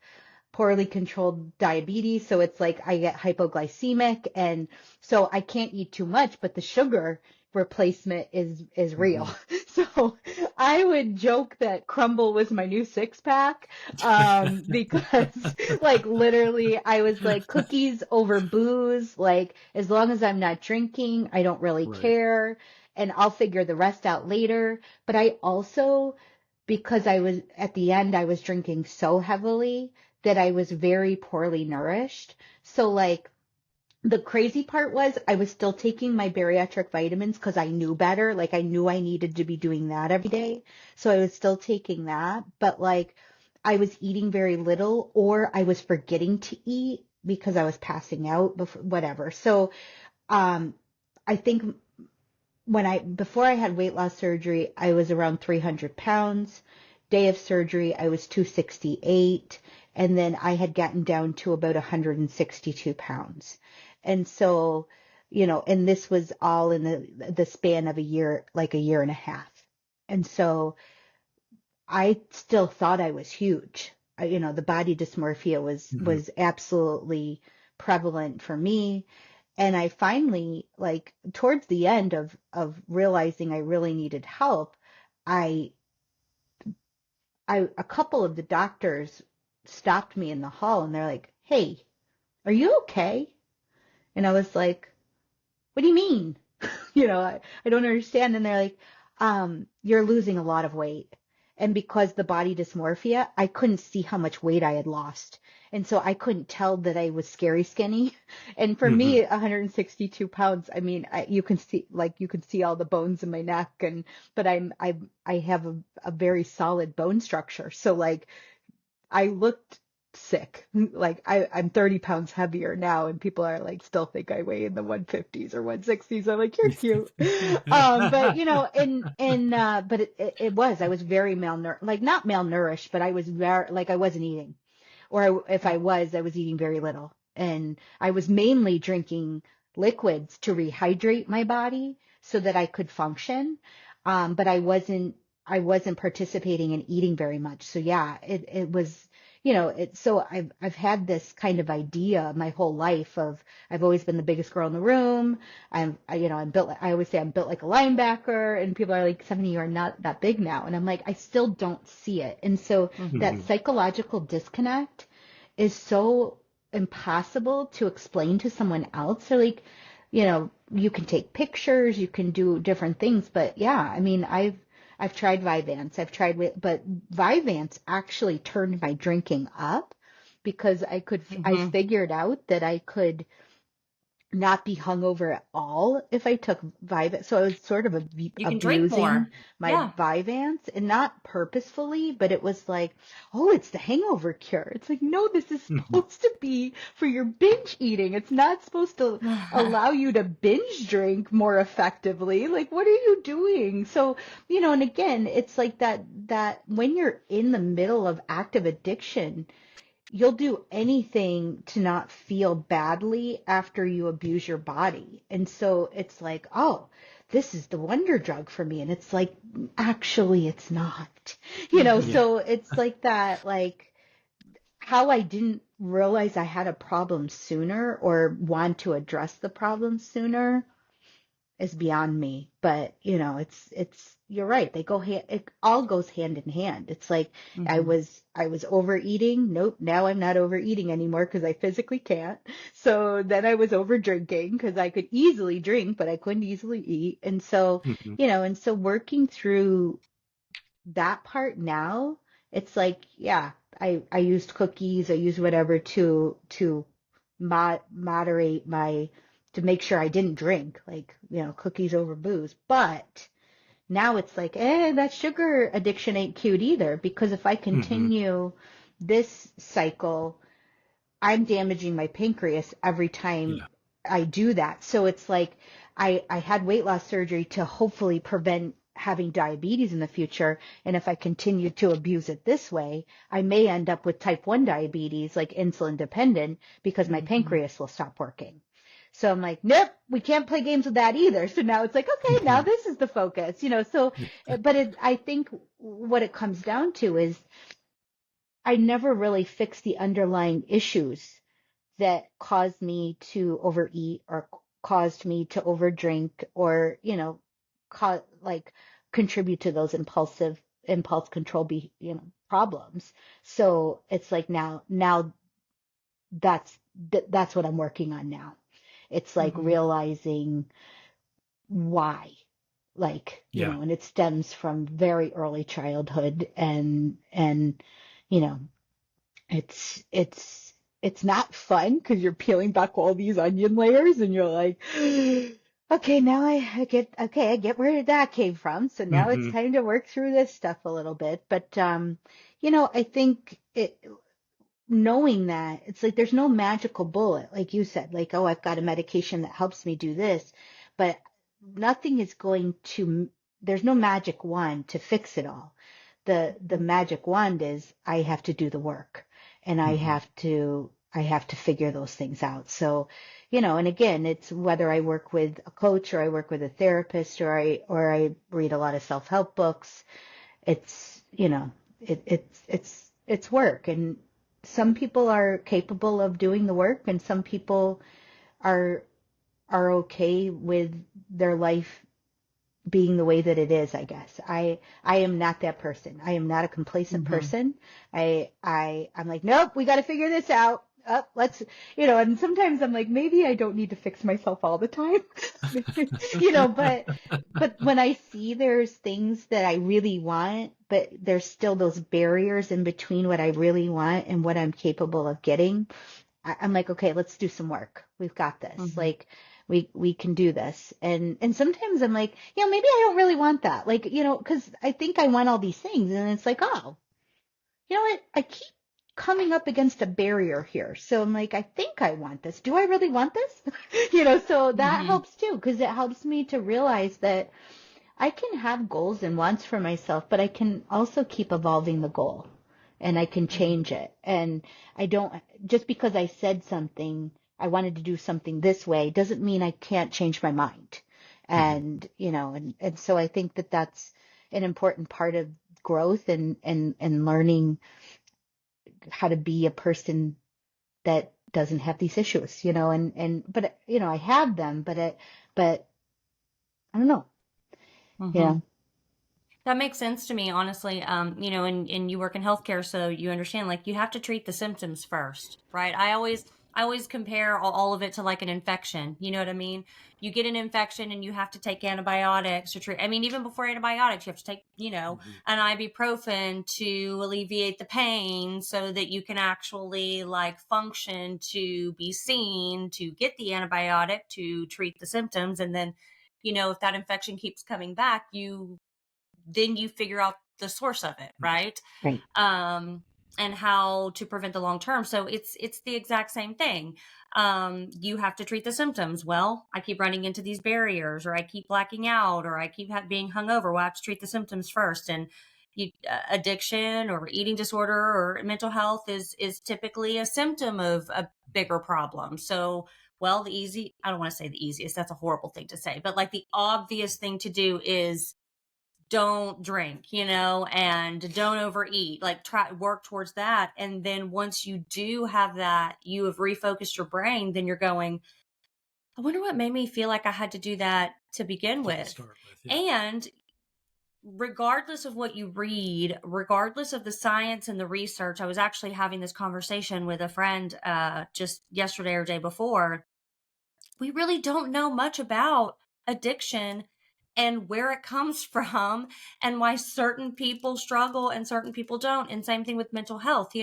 poorly controlled diabetes. So it's like I get hypoglycemic and so I can't eat too much, but the sugar replacement is real. Hmm. So I would joke that Crumble was my new six pack, because like literally I was like cookies over booze. Like as long as I'm not drinking, I don't really Right. care and I'll figure the rest out later. But I also, because I was at the end, I was drinking so heavily that I was very poorly nourished. So like the crazy part was I was still taking my bariatric vitamins because I knew better. Like I knew I needed to be doing that every day. So I was still taking that, but like I was eating very little or I was forgetting to eat because I was passing out before, whatever. So, um, I think before I had weight loss surgery, I was around 300 pounds. Day of surgery, I was 268. And then I had gotten down to about 162 pounds. And so, and this was all in the span of a year, like a year and a half. And so I still thought I was huge. The body dysmorphia Hmm. was absolutely prevalent for me. And I finally, like towards the end of realizing I really needed help, I a couple of the doctors stopped me in the hall and they're like, "Hey, are you okay?" And I was like, "What do you mean?" I don't understand. And they're like, you're losing a lot of weight. And because the body dysmorphia, I couldn't see how much weight I had lost. And so I couldn't tell that I was scary skinny. And for Hmm. me, 162 pounds, I mean, you can see all the bones in my neck but I have a very solid bone structure. So like, I looked sick. Like I'm 30 pounds heavier now and people are like still think I weigh in the 150s or 160s. I'm like, you're cute. But but I was very malnourished, like not malnourished, but I was very, like I wasn't eating or if Yeah. I was eating very little and I was mainly drinking liquids to rehydrate my body so that I could function. But I wasn't participating in eating very much. So yeah, it was, so I've had this kind of idea my whole life of I've always been the biggest girl in the room. I'm built, I always say I'm built like a linebacker and people are like, Stephanie, you are not that big now. And I'm like, I still don't see it. And so Hmm. that Hmm. psychological disconnect is so impossible to explain to someone else. So like, you can take pictures, you can do different things, but yeah, I mean, I've tried Vyvanse. But Vyvanse actually turned my drinking up because I Hmm. figured out that I could not be hungover at all if I took Vyvanse. So I was sort of You can drink abusing more. my Yeah. Vyvanse and not purposefully, but it was like, oh, it's the hangover cure. It's like, no, this is Hmm. supposed to be for your binge eating. It's not supposed to allow you to binge drink more effectively. Like, what are you doing? So, and again, it's like that when you're in the middle of active addiction, you'll do anything to not feel badly after you abuse your body. And so it's like, oh, this is the wonder drug for me. And it's like, actually, it's not, Hmm. Yeah. so it's like that, like how I didn't realize I had a problem sooner or want to address the problem sooner is beyond me. But, you're right. It all goes hand in hand. It's like I Mm-hmm. was overeating. Nope. Now I'm not overeating anymore because I physically can't. So then I was over drinking because I could easily drink, but I couldn't easily eat. And so, Hmm. working through that part now, it's like, yeah, I used cookies, I used whatever to moderate to make sure I didn't drink, like, cookies over booze. But now it's like, that sugar addiction ain't cute either, because if I Hmm. continue this cycle, I'm damaging my pancreas every time Yeah. I do that. So it's like I had weight loss surgery to hopefully prevent having diabetes in the future. And if I continue to abuse it this way, I may end up with type 1 diabetes, like insulin dependent, because my Mm-hmm. pancreas will stop working. So I'm like, nope, we can't play games with that either. So now it's like, okay, now Hmm. this is the focus, so, but I think what it comes down to is I never really fixed the underlying issues that caused me to overeat or caused me to overdrink or, like contribute to those impulse control problems. So it's like now that's what I'm working on now. It's like Mm-hmm. realizing why, like, Yeah. and it stems from very early childhood and, you know, it's not fun because you're peeling back all these onion layers and you're like, okay, now I get where that came from. So now it's Hmm. time to work through this stuff a little bit. But I think knowing that it's like there's no magical bullet, like you said, like, oh, I've got a medication that helps me do this, but nothing is going to, there's no magic wand to fix it all. The magic wand is I have to do the work and Hmm. I have to figure those things out. So, and again, it's whether I work with a coach or I work with a therapist or I read a lot of self-help books. It's, it's work, and some people are capable of doing the work and some people are okay with their life being the way that it is, I guess. I am not that person. I am not a complacent Mm-hmm. person. I'm like, nope, we got to figure this out. Let's, and sometimes I'm like, maybe I don't need to fix myself all the time, but when I see there's things that I really want, but there's still those barriers in between what I really want and what I'm capable of getting, I'm like, okay, let's do some work. We've got this. Mm-hmm. Like we can do this. And sometimes I'm like, maybe I don't really want that. Like, because I think I want all these things. And it's like, oh, you know what? I keep coming up against a barrier here. So I'm like, I think I want this. Do I really want this? So that Mm-hmm. helps too, because it helps me to realize that I can have goals and wants for myself, but I can also keep evolving the goal and I can change it. And I don't, just because I said something, I wanted to do something this way, doesn't mean I can't change my mind. Hmm. And, and so I think that that's an important part of growth and learning how to be a person that doesn't have these issues, but, I have them, but I don't know, you Mm-hmm. know. That makes sense to me, honestly. And you work in healthcare, so you understand, like, you have to treat the symptoms first, right? I always compare all of it to like an infection. You know what I mean? You get an infection and you have to take antibiotics to treat. I mean, even before antibiotics, you have to take, Hmm. an ibuprofen to alleviate the pain so that you can actually like function, to be seen, to get the antibiotic to treat the symptoms. And then, if that infection keeps coming back, then you figure out the source of it, right? Right. And how to prevent the long term. So it's the exact same thing. You have to treat the symptoms. Well, I keep running into these barriers, or I keep blacking out, or I keep being hungover. Well, I have to treat the symptoms first. And addiction or eating disorder or mental health is typically a symptom of a bigger problem. So, well, I don't want to say the easiest, that's a horrible thing to say, but like the obvious thing to do is don't drink, and don't overeat, like try work towards that. And then once you do have that, you have refocused your brain, then you're going, I wonder what made me feel like I had to do that to begin with. Start with, yeah. And regardless of what you read, regardless of the science and the research, I was actually having this conversation with a friend just yesterday or day before. We really don't know much about addiction and where it comes from and why certain people struggle and certain people don't. And same thing with mental health.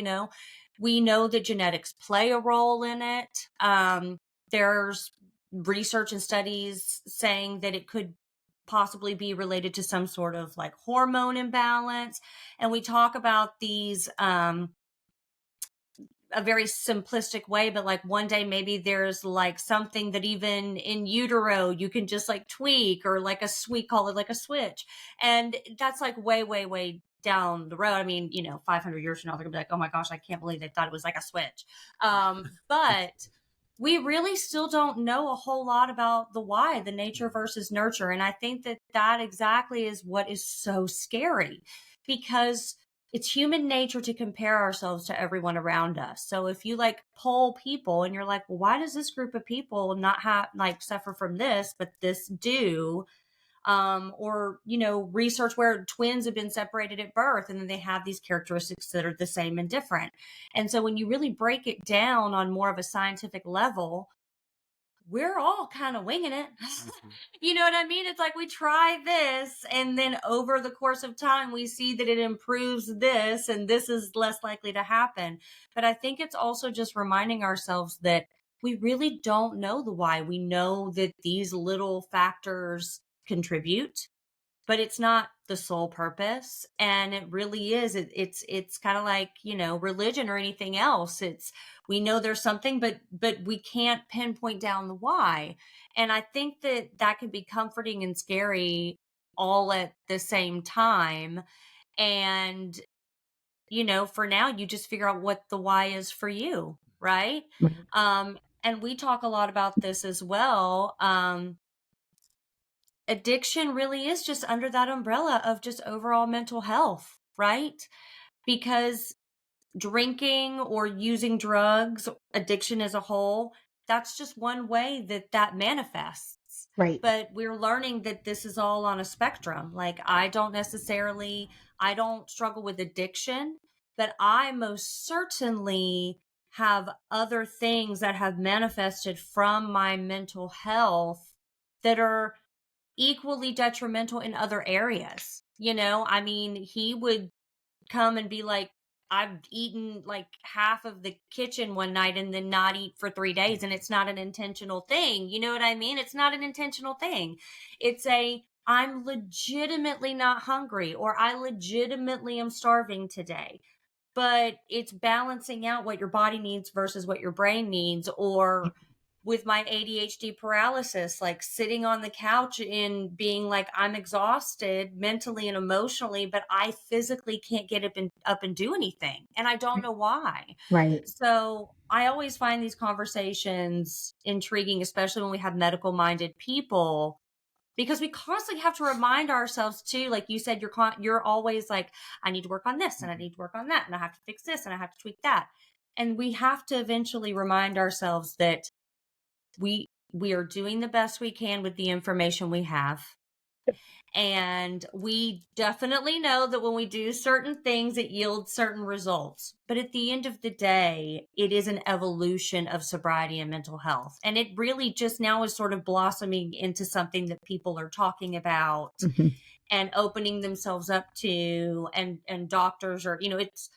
We know that genetics play a role in it. There's research and studies saying that it could possibly be related to some sort of like hormone imbalance. And we talk about these a very simplistic way, but like one day maybe there's like something that even in utero you can just like tweak, or like we call it like a switch. And that's like way, way, way down the road. I mean, 500 years from now, they're gonna be like, oh my gosh, I can't believe they thought it was like a switch. But we really still don't know a whole lot about the why, the nature versus nurture. And I think that exactly is what is so scary, because it's human nature to compare ourselves to everyone around us. So if you like poll people and you're like, well, why does this group of people not have like suffer from this, but this do? Or, research where twins have been separated at birth and then they have these characteristics that are the same and different. And so when you really break it down on more of a scientific level, we're all kind of winging it. Mm-hmm. You know what I mean? It's like we try this, and then over the course of time, we see that it improves this, and this is less likely to happen. But I think it's also just reminding ourselves that we really don't know the why. We know that these little factors contribute, but it's not the sole purpose. And it really is. It's kind of like, religion or anything else. We know there's something, but we can't pinpoint down the why. And I think that can be comforting and scary all at the same time. And, for now, you just figure out what the why is for you. Right. And we talk a lot about this as well. Addiction really is just under that umbrella of just overall mental health, right? Because drinking or using drugs, addiction as a whole, that's just one way that manifests. Right. But we're learning that this is all on a spectrum. Like I don't struggle with addiction, but I most certainly have other things that have manifested from my mental health that are equally detrimental in other areas. I mean, he would come and be like, I've eaten like half of the kitchen one night and then not eat for 3 days. And it's not an intentional thing. You know what I mean? It's not an intentional thing. I'm legitimately not hungry, or I legitimately am starving today. But it's balancing out what your body needs versus what your brain needs. Or with my ADHD paralysis, like sitting on the couch and being like, I'm exhausted mentally and emotionally, but I physically can't get up and do anything. And I don't know why. Right. So I always find these conversations intriguing, especially when we have medical minded people, because we constantly have to remind ourselves too, like you said, you're always like, I need to work on this and I need to work on that, and I have to fix this and I have to tweak that. And we have to eventually remind ourselves that we are doing the best we can with the information we have. And we definitely know that when we do certain things, it yields certain results. But at the end of the day, it is an evolution of sobriety and mental health. And it really just now is sort of blossoming into something that people are talking about and opening themselves up to, and doctors are, it's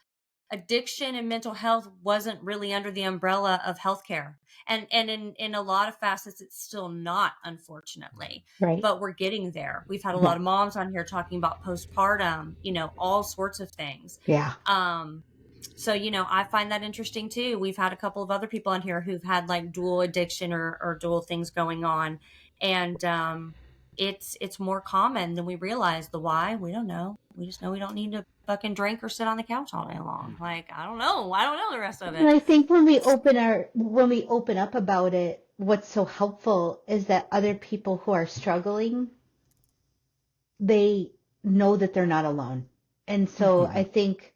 addiction and mental health wasn't really under the umbrella of healthcare. And in a lot of facets, it's still not, unfortunately. Right. But we're getting there. We've had a lot of moms on here talking about postpartum, all sorts of things. Yeah. So, I find that interesting too. We've had a couple of other people on here who've had like dual addiction or dual things going on. And it's more common than we realize. The why, we don't know. We just know we don't need to fucking drink or sit on the couch all day long. Like, I don't know the rest of it. And I think when we open up about it, what's so helpful is that other people who are struggling, they know that they're not alone. And so I think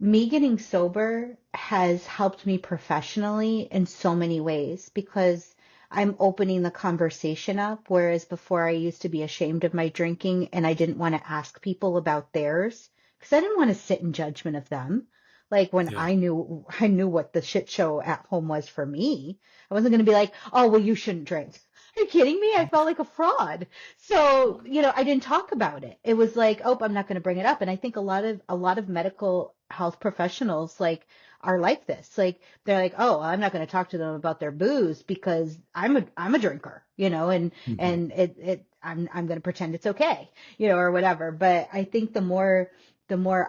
me getting sober has helped me professionally in so many ways, because I'm opening the conversation up, whereas before I used to be ashamed of my drinking and I didn't want to ask people about theirs because I didn't want to sit in judgment of them. Like when Yeah. I knew what the shit show at home was for me, I wasn't going to be like, oh, well, you shouldn't drink. Are you kidding me? I felt like a fraud. So, I didn't talk about it. It was like, oh, I'm not going to bring it up. And I think a lot of medical health professionals are like this. Like they're like, oh, I'm not going to talk to them about their booze because I'm a drinker, and I'm going to pretend it's okay, or whatever. But I think the more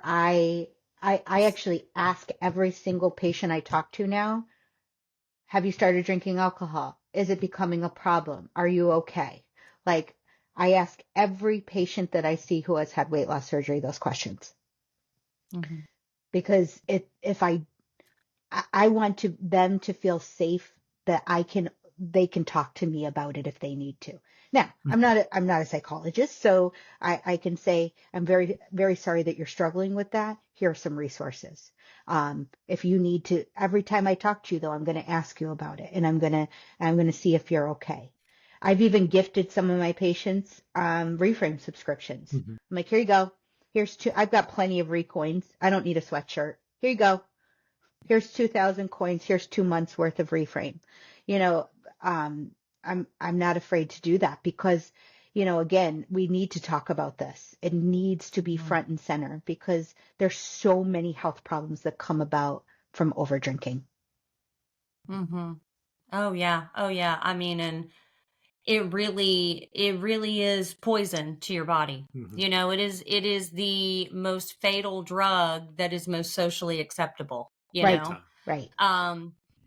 I actually ask every single patient I talk to now, have you started drinking alcohol? Is it becoming a problem? Are you okay? Like I ask every patient that I see who has had weight loss surgery those questions. Mm-hmm. Because if I want them to feel safe that they can talk to me about it if they need to. Now, I'm not a psychologist, so I can say, I'm very, very sorry that you're struggling with that. Here are some resources. If you need to, every time I talk to you though, I'm going to ask you about it and I'm going to see if you're okay. I've even gifted some of my patients, reframe subscriptions. Mm-hmm. I'm like, here you go. Here's I've got plenty of recoins. I don't need a sweatshirt. Here you go. Here's 2,000 coins. Here's 2 months worth of reframe. I'm not afraid to do that because, again, we need to talk about this. It needs to be front and center because there's so many health problems that come about from over drinking. Mm-hmm. Oh yeah. I mean, and it really is poison to your body. Mm-hmm. It is the most fatal drug that is most socially acceptable, Right. Right.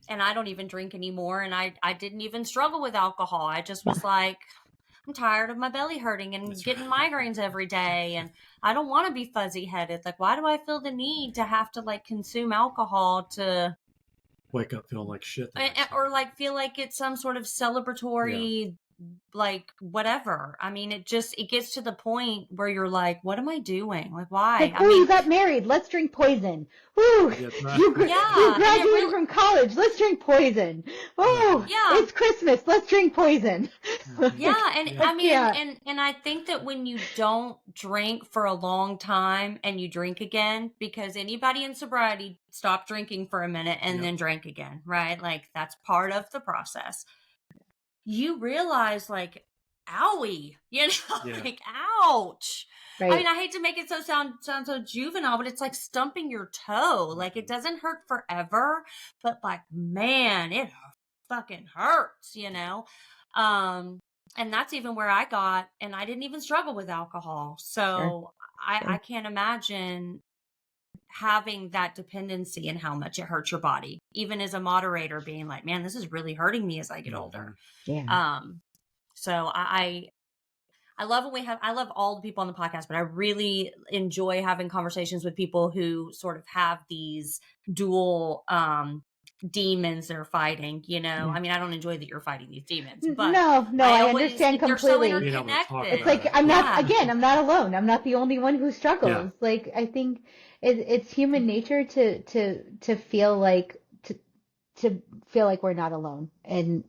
and I don't even drink anymore. And I didn't even struggle with alcohol. I just was like, I'm tired of my belly hurting and getting migraines every day. And I don't want to be fuzzy headed. Like, why do I feel the need to have to consume alcohol to wake up feeling like shit or feel like it's some sort of celebratory whatever. I mean, it gets to the point where you're like, what am I doing? Like, why? You got married. Let's drink poison. Woo! Right. You graduated from college. Let's drink poison. Oh, yeah. It's Christmas. Let's drink poison. Yeah, and I mean, and I think that when you don't drink for a long time and you drink again, because anybody in sobriety stop drinking for a minute and then drink again, right? Like that's part of the process. You realize owie, like ouch. Right. I mean, I hate to make it sound so juvenile, but it's like stumping your toe. Like it doesn't hurt forever, but man, it fucking hurts, and that's even where I got, and I didn't even struggle with alcohol. So I can't imagine having that dependency and how much it hurts your body, even as a moderator being like, man, this is really hurting me as I get older. Yeah. So I love I love all the people on the podcast, but I really enjoy having conversations with people who sort of have these dual, demons they're fighting, I mean, I don't enjoy that you're fighting these demons, but no, I understand completely. They're so interconnected. It's like, I'm not alone. I'm not the only one who struggles. Yeah. Like, I think it's human nature to feel like, to feel like we're not alone. And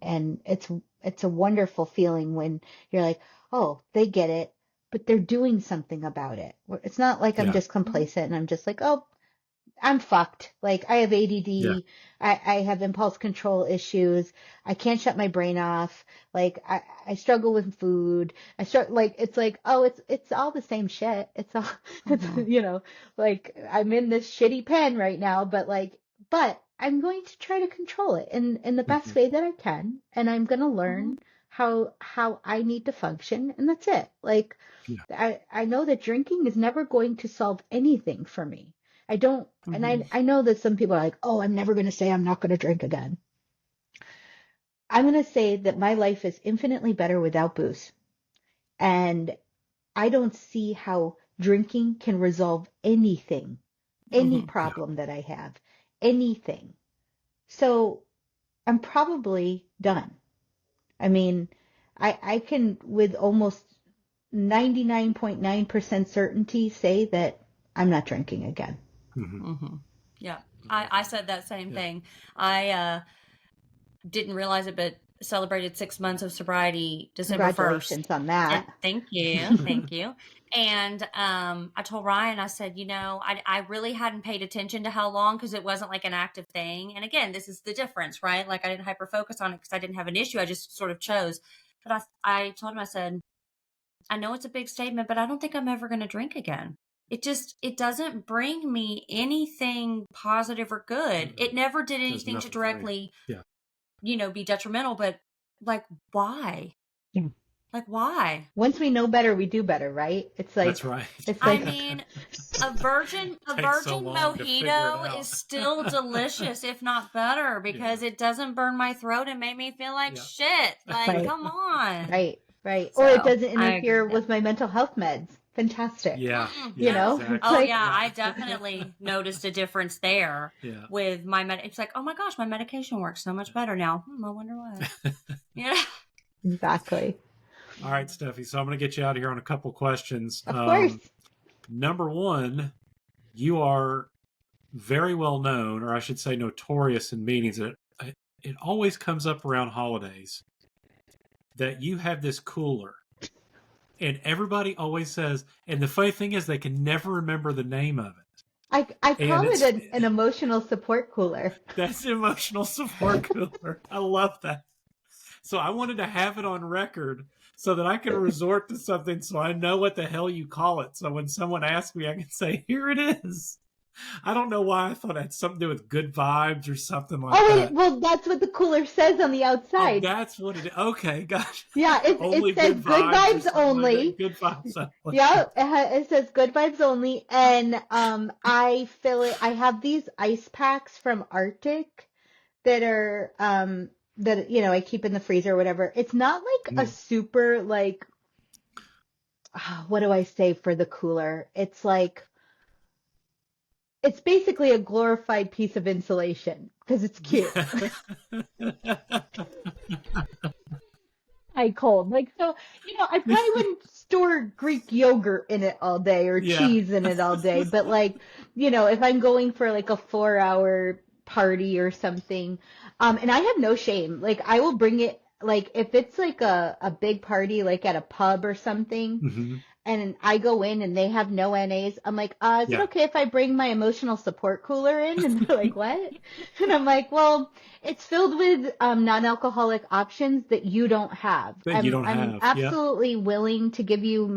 it's a wonderful feeling when you're like, oh, they get it, but they're doing something about it. It's not like I'm just complacent and I'm just like, oh, I'm fucked. Like I have ADD. Yeah. I have impulse control issues. I can't shut my brain off. Like I struggle with food. It's like, oh, it's all the same shit. It's all, it's, like I'm in this shitty pen right now, but I'm going to try to control it in the best way that I can. And I'm going to learn how I need to function. And that's it. Like I know that drinking is never going to solve anything for me. I don't, and I know that some people are like, oh, I'm never going to say I'm not going to drink again. I'm going to say that my life is infinitely better without booze. And I don't see how drinking can resolve anything, any problem that I have, anything. So I'm probably done. I mean, I can with almost 99.9% certainty say that I'm not drinking again. Yeah, I said that same thing. I didn't realize it, but celebrated 6 months of sobriety December 1st. Congratulations on that. And thank you. Thank you. And I told Ryan, I said, I really hadn't paid attention to how long because it wasn't like an active thing. And again, this is the difference, right? Like I didn't hyper focus on it because I didn't have an issue. I just sort of chose. But I told him, I said, I know it's a big statement, but I don't think I'm ever going to drink again. It doesn't bring me anything positive or good. It never did anything to directly, be detrimental, but like, why? Yeah. Like, why? Once we know better, we do better, right? It's like, that's right. It's like, I mean, a virgin mojito is still delicious, if not better, because it doesn't burn my throat and make me feel like shit. Like, come on. Right. So, Or it doesn't interfere with my mental health meds. Fantastic. Yeah. You know? Exactly. I definitely noticed a difference there with my it's like, oh my gosh, my medication works so much better now. I wonder why. Exactly. All right, Steffi. So I'm going to get you out of here on a couple questions. Of course. Number one, you are very well known, or I should say notorious in meetings. It always comes up around holidays that you have this cooler. And everybody always says, and the funny thing is they can never remember the name of it. I call it an emotional support cooler. That's an emotional support cooler. I love that. So I wanted to have it on record so that I can resort to something so I know what the hell you call it. So when someone asks me, I can say, here it is. I don't know why I thought it had something to do with good vibes or something like that. Well, that's what the cooler says on the outside. Oh, that's what it is. Okay, gotcha. Yeah, it says good vibes only. Like good vibes only. Yeah, it says good vibes only. And I fill it. I have these ice packs from Arctic that are that I keep in the freezer or whatever. It's not like a super like what do I say for the cooler? It's like it's basically a glorified piece of insulation because it's cute. Cold. Like, so, I probably wouldn't store Greek yogurt in it all day or cheese in it all day. But like, if I'm going for like a 4-hour party or something, and I have no shame. Like, I will bring it, like, if it's like a big party, like at a pub or something, and I go in and they have no NAs, I'm like, is it okay if I bring my emotional support cooler in? And they're like, what? And I'm like, well, it's filled with non-alcoholic options that you don't have. I'm absolutely willing to give you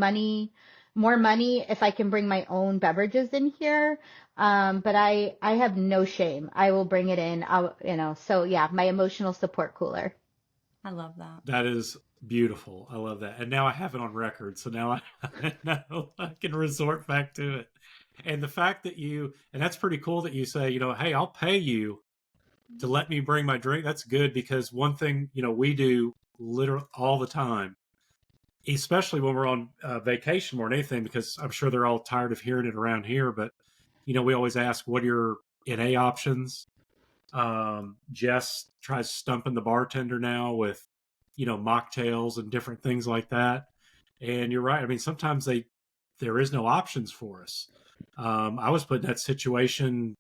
more money if I can bring my own beverages in here. But I have no shame. I will bring it in. So yeah, my emotional support cooler. I love that. That is beautiful. I love that. And now I have it on record. So now I know I can resort back to it. And the fact that and that's pretty cool that you say, hey, I'll pay you to let me bring my drink. That's good because one thing, we do literally all the time, especially when we're on vacation more than anything, because I'm sure they're all tired of hearing it around here. But, we always ask, what are your NA options? Jess tries stumping the bartender now with, mocktails and different things like that. And you're right. I mean, sometimes there is no options for us. I was put in that situation,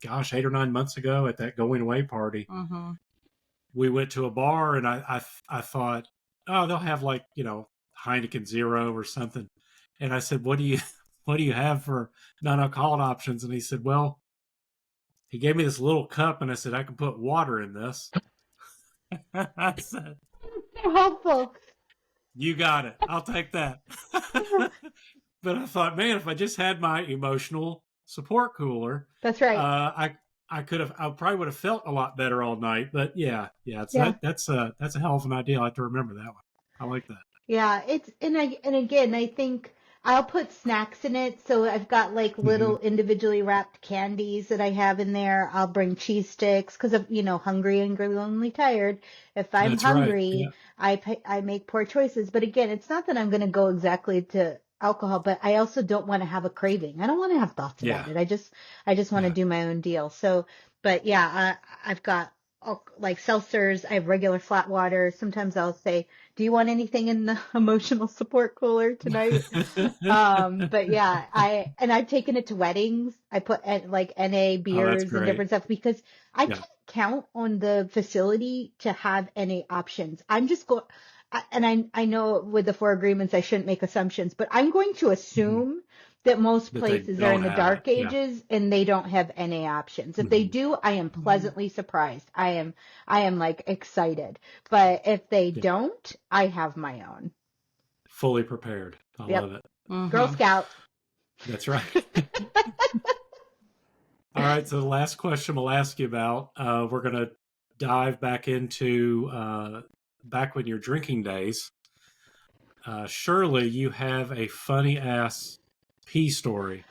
8 or 9 months ago at that going away party. Mm-hmm. We went to a bar and I thought, oh, they'll have like, Heineken Zero or something. And I said, what do you have for non-alcoholic options? And he said, well, he gave me this little cup and I said, I can put water in this. I said, so helpful. You got it. I'll take that. But I thought, man, if I just had my emotional support cooler, that's right. I probably would have felt a lot better all night. But that's a hell of an idea. I have to remember that one. I like that. Yeah, and again, I think I'll put snacks in it. So I've got like little individually wrapped candies that I have in there. I'll bring cheese sticks because I'm, hungry and lonely, tired. If I'm hungry, I make poor choices. But again, it's not that I'm going to go exactly to alcohol, but I also don't want to have a craving. I don't want to have thoughts about it. I just want to do my own deal. So, but yeah, I've got like seltzers. I have regular flat water. Sometimes I'll say, do you want anything in the emotional support cooler tonight? But yeah, I've taken it to weddings. I put like NA Oh, that's beers and great. different stuff because I Yeah. can't count on the facility to have NA options. I'm just going, and I know with the 4 agreements, I shouldn't make assumptions, but I'm going to Mhm. assume that most That they places are in don't the have it. dark Yeah. ages and they don't have NA options. If they Mhm. do, I am pleasantly surprised. I am like excited. But if they Yeah. don't, I have my own. Fully prepared. I Yep. love it. Girl Scout. That's right. All right. So the last question we'll ask you about, we're going to dive back into back when your drinking days. Surely you have a funny ass pee story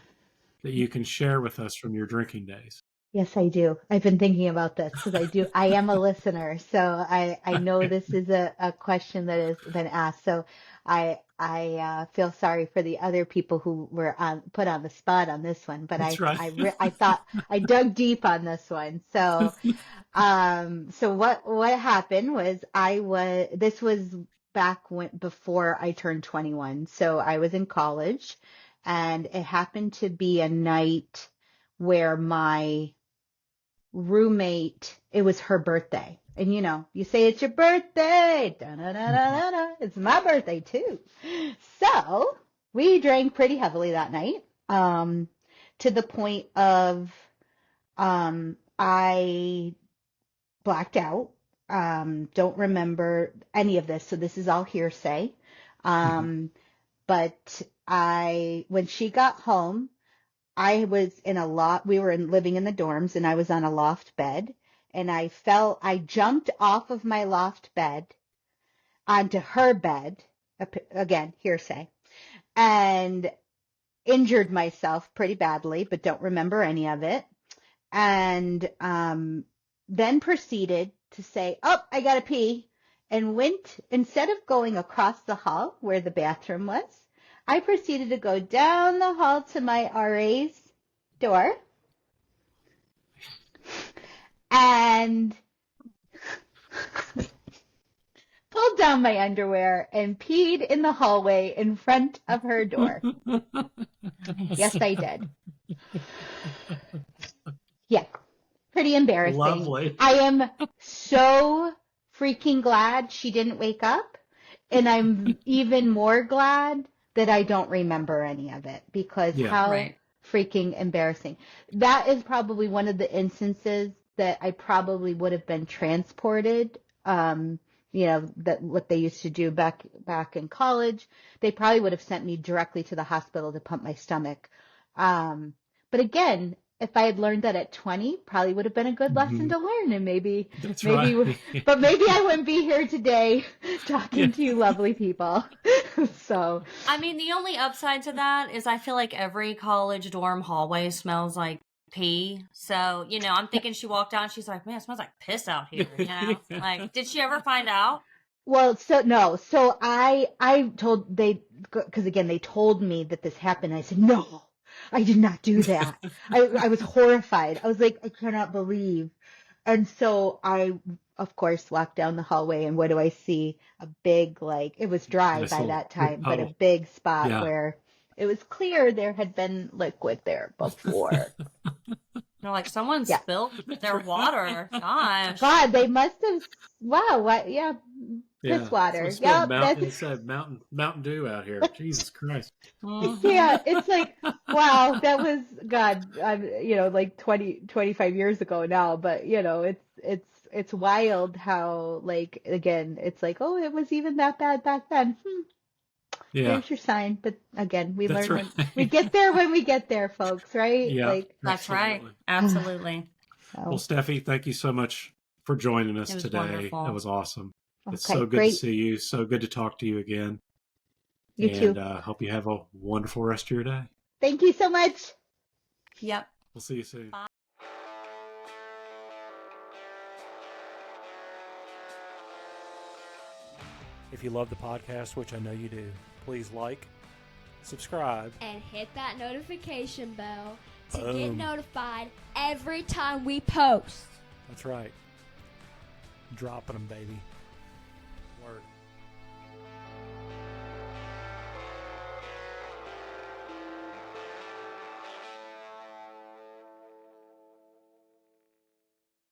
that you can share with us from your drinking days. Yes, I do. I've been thinking about this because I am a listener. So I know this is a question that has been asked. So I feel sorry for the other people who were put on the spot on this one, but That's right. I thought I dug deep on this one. So so what happened was this was back before I turned 21. So I was in college and it happened to be a night where my roommate, it was her birthday. And you say it's your birthday. Da-da-da-da-da. It's my birthday too. So we drank pretty heavily that night, to the point of I blacked out. Don't remember any of this. So this is all hearsay. But when she got home, I was in a loft. We were living in the dorms and I was on a loft bed and I jumped off of my loft bed onto her bed. Again, hearsay, and injured myself pretty badly, but don't remember any of it. And, then proceeded to say, oh, I gotta pee, and instead of going across the hall where the bathroom was, I proceeded to go down the hall to my RA's door and pulled down my underwear and peed in the hallway in front of her door. Yes, I did. Yeah, pretty embarrassing. Lovely. I am so freaking glad she didn't wake up, and I'm even more glad that I don't remember any of it because how Right. freaking embarrassing. That is probably one of the instances that I probably would have been transported. That what they used to do back in college, they probably would have sent me directly to the hospital to pump my stomach. But again, if I had learned that at 20, probably would have been a good lesson to learn, and That's right. but maybe I wouldn't be here today talking Yeah. to you lovely people. So, I mean, the only upside to that is I feel like every college dorm hallway smells like pee. So, I'm thinking she walked out and she's like, man, it smells like piss out here. Like, did she ever find out? well, so no, so I told because again, they told me that this happened. I said, no, I did not do that. I was horrified. I was like, I cannot believe. And so I, of course, walked down the hallway, and what do I see? A big, like, it was dry Nice by little that time, but a puddle. big spot Yeah. where it was clear there had been liquid there before. They're like, someone Yeah. spilled their water. Gosh. God, they must have, wow, what, yeah, piss Yeah. water. Someone spilled Yep, He said Mountain Dew out here. Jesus Christ. yeah, it's like, wow, that was, God, like 25 years ago now, but it's wild how, like, again, it's like, oh, it was even that bad back then. Yeah. There's your sign. But again, we That's learn right. we get there when we get there, folks, right? Yeah. Like, That's right. Absolutely. Absolutely. Well, Steffi, thank you so much for joining us It was today. wonderful. That was awesome. It's okay, so good great. to see you. So good to talk to you again. You And too. hope you have a wonderful rest of your day. Thank you so much. Yep. We'll see you soon. Bye. If you love the podcast, which I know you do, please like, subscribe, And hit that notification bell to get Boom. notified every time we post. That's right. dropping them, baby. Word.